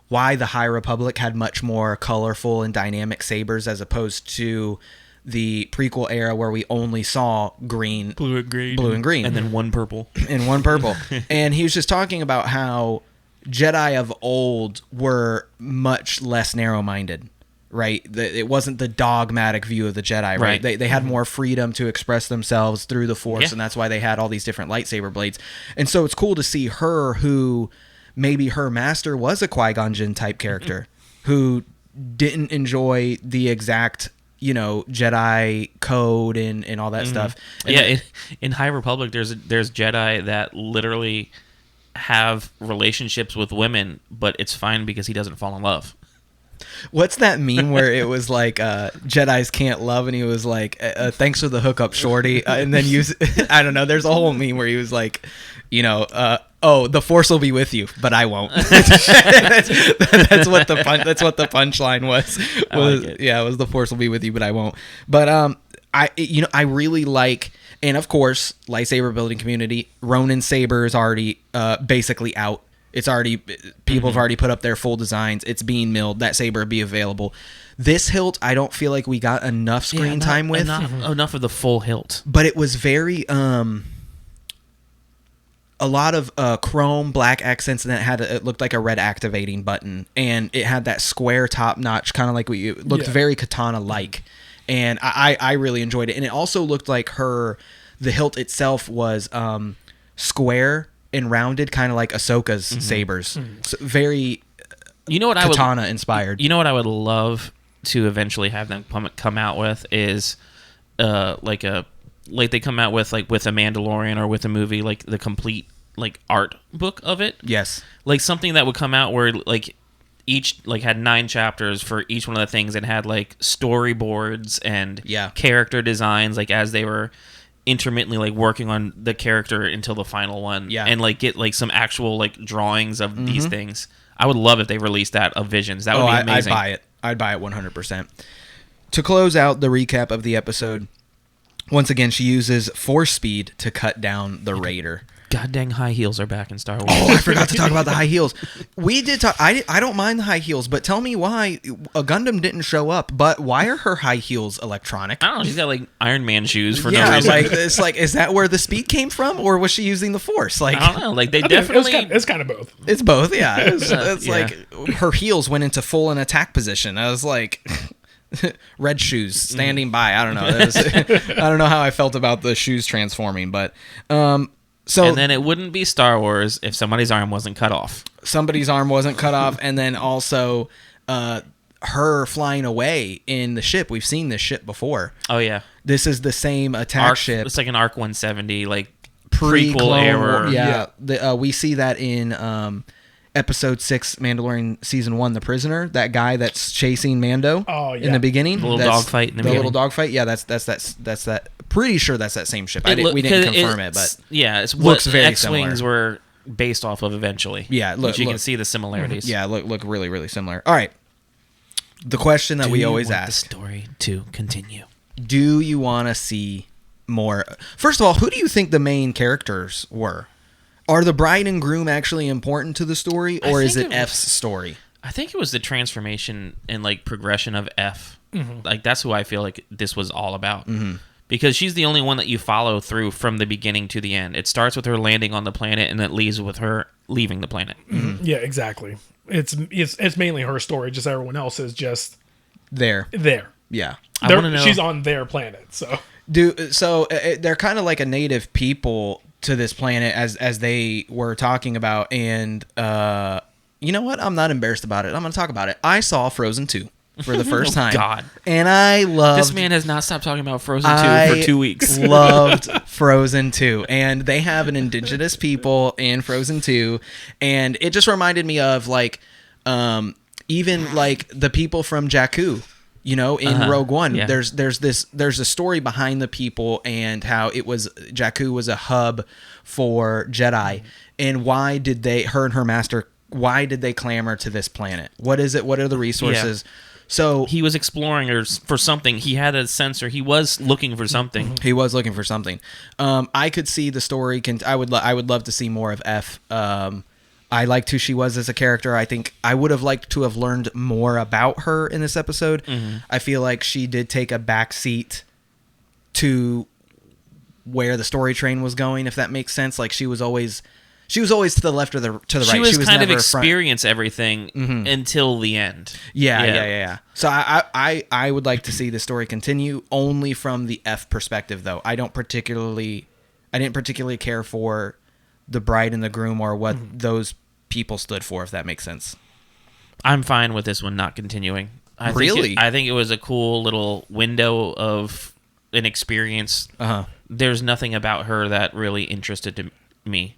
Speaker 4: why the High Republic had much more colorful and dynamic sabers as opposed to the prequel era where we only saw green,
Speaker 5: blue and green, and then one purple. And he was just talking about how Jedi of old were much less narrow-minded, right? It wasn't the dogmatic view of the Jedi, right? They had more freedom to express themselves through the Force, and that's why they had all these different lightsaber blades. And so it's cool to see her, who maybe her master was a Qui-Gon Jinn type character, who didn't enjoy the exact, you know, Jedi code and all that stuff. And in High Republic, there's Jedi that literally have relationships with women, but it's fine because he doesn't fall in love.
Speaker 4: What's that meme where it was like Jedis can't love, and he was like, thanks for the hookup, shorty, and then I don't know, there's a whole meme where he was like, you know, oh, the Force will be with you, but I won't. that's what the punchline was. It was the Force will be with you, but I won't. But I really like. And of course, lightsaber building community, Ronin saber is already basically out. It's already, people have already put up their full designs. It's being milled. That saber will be available. This hilt, I don't feel like we got enough screen time with.
Speaker 5: Enough of the full hilt.
Speaker 4: But it was very, a lot of chrome, black accents, and it looked like a red activating button. And it had that square top notch, kind of like it looked very katana-like. And I really enjoyed it. And it also looked like the hilt itself was square and rounded, kind of like Ahsoka's sabers. So very katana inspired.
Speaker 5: You know what I would love to eventually have them come out with is like they come out with, like, with a Mandalorian or with a movie, like the complete like art book of it.
Speaker 4: Yes.
Speaker 5: Like something that would come out where like each like had 9 chapters for each one of the things, and had like storyboards and character designs, like as they were intermittently like working on the character until the final one, and like get like some actual like drawings of these things. I would love if they released that of Visions. That would be amazing.
Speaker 4: I'd buy it 100%. To close out the recap of the episode, once again, she uses force speed to cut down the Raider.
Speaker 5: God dang, high heels are back in Star Wars.
Speaker 4: Oh, I forgot to talk about the high heels. We did talk. I don't mind the high heels, but tell me why a Gundam didn't show up. But why are her high heels electronic?
Speaker 5: I don't know. She's got like Iron Man shoes for no reason.
Speaker 4: Like it's like, is that where the speed came from, or was she using the Force? Like,
Speaker 5: I don't know. Like they definitely.
Speaker 6: It's kind of both.
Speaker 4: It's both. Yeah. It's like her heels went into full in attack position. I was like. Red shoes standing by. I don't know. I don't know how I felt about the shoes transforming, but. So,
Speaker 5: and then it wouldn't be Star Wars if somebody's arm wasn't cut off.
Speaker 4: Somebody's arm wasn't cut off, and then also her flying away in the ship. We've seen this ship before.
Speaker 5: Oh, yeah.
Speaker 4: This is the same attack ship.
Speaker 5: It's like an ARC 170, like prequel era.
Speaker 4: Yeah. We see that in Episode 6, Mandalorian Season 1, The Prisoner. That guy that's chasing Mando in the beginning.
Speaker 5: The little dogfight in the beginning.
Speaker 4: Little dogfight. Yeah, that's that. Pretty sure that's that same ship. We didn't confirm it, but
Speaker 5: it's
Speaker 4: looks
Speaker 5: what
Speaker 4: very
Speaker 5: X-Wings
Speaker 4: similar.
Speaker 5: were based off of eventually.
Speaker 4: Yeah,
Speaker 5: you can see the similarities.
Speaker 4: Yeah, look really, really similar. All right. The question that we always ask.
Speaker 5: The story to continue.
Speaker 4: Do you want to see more? First of all, who do you think the main characters were? Are the bride and groom actually important to the story, or is it F's story?
Speaker 5: I think it was the transformation and like progression of F. Like that's who I feel like this was all about. because she's the only one that you follow through from the beginning to the end. It starts with her landing on the planet, and it leaves with her leaving the planet.
Speaker 6: Mm-hmm. Yeah, exactly. It's mainly her story. Just everyone else is just
Speaker 4: there. Yeah,
Speaker 5: I want to know.
Speaker 6: She's on their planet, so.
Speaker 4: They're kind of like a native people to this planet, as they were talking about, and you know what? I'm not embarrassed about it. I'm going to talk about it. I saw Frozen 2 for the first time.
Speaker 5: God.
Speaker 4: And I loved...
Speaker 5: This man has not stopped talking about Frozen 2 for 2 weeks.
Speaker 4: Loved Frozen 2. And they have an indigenous people in Frozen 2. And it just reminded me of, like, even, like, the people from Jakku. You know, in Rogue One,
Speaker 5: yeah.
Speaker 4: there's a story behind the people and how Jakku was a hub for Jedi, and why did her and her master, why did they clamor to this planet? What is it? What are the resources? Yeah. So
Speaker 5: he was exploring for something. He had a sensor. He was looking for something.
Speaker 4: He was looking for something. I could see the story. I would love to see more of F. I liked who she was as a character. I think I would have liked to have learned more about her in this episode. Mm-hmm. I feel like she did take a back seat to where the story train was going, if that makes sense. Like she was always to the left or to the right.
Speaker 5: She was kind of
Speaker 4: never
Speaker 5: experience everything until the end.
Speaker 4: Yeah. So I would like to see the story continue only from the F perspective, though. I didn't particularly care for the bride and the groom or what those people stood for, if that makes sense.
Speaker 5: I'm fine with this one not continuing. I think it was a cool little window of an experience. There's nothing about her that really interested me.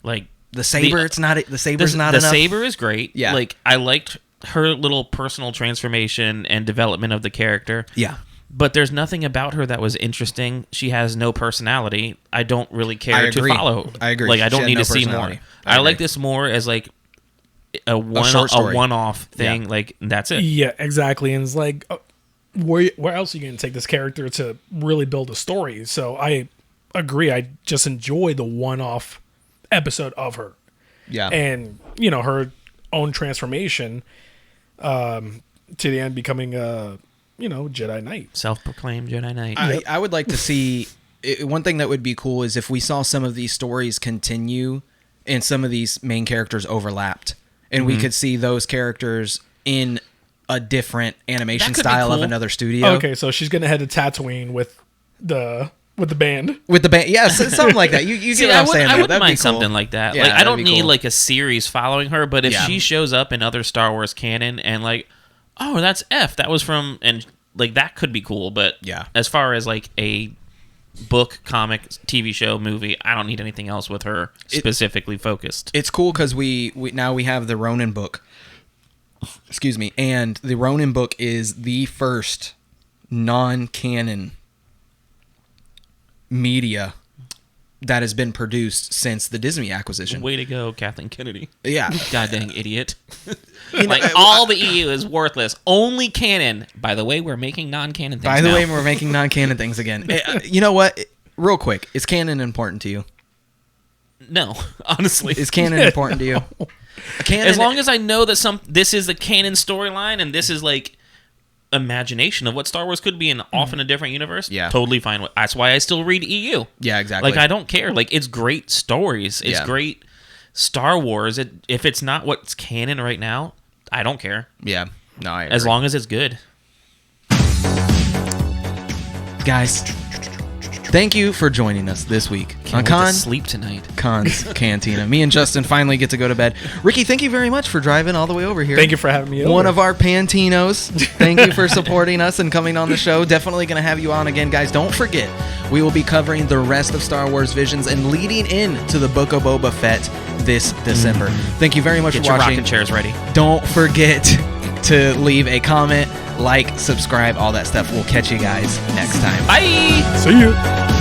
Speaker 5: Like
Speaker 4: the saber, the saber's not
Speaker 5: the
Speaker 4: enough.
Speaker 5: The saber is great.
Speaker 4: Yeah.
Speaker 5: Like I liked her little personal transformation and development of the character.
Speaker 4: Yeah.
Speaker 5: But there's nothing about her that was interesting. She has no personality. I don't really care to follow.
Speaker 4: I agree.
Speaker 5: Like I don't need to see more. I like this more as like a one-off thing. Yeah. Like that's it.
Speaker 6: Yeah, exactly. And it's like, where else are you going to take this character to really build a story? So I agree. I just enjoy the one-off episode of her.
Speaker 4: Yeah.
Speaker 6: And her own transformation to the end, becoming a Jedi Knight.
Speaker 5: Self-proclaimed Jedi Knight.
Speaker 4: I would like to see... One thing that would be cool is if we saw some of these stories continue and some of these main characters overlapped. And we could see those characters in a different animation style of another studio.
Speaker 6: Okay, so she's going to head to Tatooine with the band.
Speaker 4: With the band, yes, something like that. You get what I'm saying.
Speaker 5: I wouldn't mind something like that.
Speaker 4: Yeah,
Speaker 5: like I don't need like a series following her, but if she shows up in other Star Wars canon and like, oh, that's F. That was from, and like that could be cool. But as far as like a book, comic, TV show, movie, I don't need anything else with her specifically focused.
Speaker 4: It's cool because we now we have the Ronin book. Excuse me, and the Ronin book is the first non-canon media that has been produced since the Disney acquisition.
Speaker 5: Way to go, Kathleen Kennedy.
Speaker 4: Yeah.
Speaker 5: God dang idiot. Like, all the EU is worthless. Only canon. By the way, we're making non-canon things now.
Speaker 4: We're making non-canon things again. You know what? Real quick, is canon important to you?
Speaker 5: No, honestly.
Speaker 4: Is canon important to you?
Speaker 5: As long as I know that this is the canon storyline and this is like imagination of what Star Wars could be in often a different universe, totally fine with. That's why I still read EU.
Speaker 4: Yeah, exactly.
Speaker 5: Like I don't care. Like it's great stories. It's great Star Wars. If it's not what's canon right now, I don't care.
Speaker 4: Yeah. No, I agree.
Speaker 5: As long as it's good.
Speaker 4: Guys, thank you for joining us this week on
Speaker 5: sleep tonight.
Speaker 4: Kon's Cantina. Me and Justin finally get to go to bed. Ricky, thank you very much for driving all the way over here.
Speaker 6: Thank you for having me over.
Speaker 4: One of our Pantinos. Thank you for supporting us and coming on the show. Definitely going to have you on again, guys. Don't forget, we will be covering the rest of Star Wars Visions and leading into the Book of Boba Fett this December. Thank you very much for watching.
Speaker 5: Get your rocking chairs ready.
Speaker 4: Don't forget to leave a comment, like, subscribe, all that stuff. We'll catch you guys next time.
Speaker 5: Bye.
Speaker 6: See you.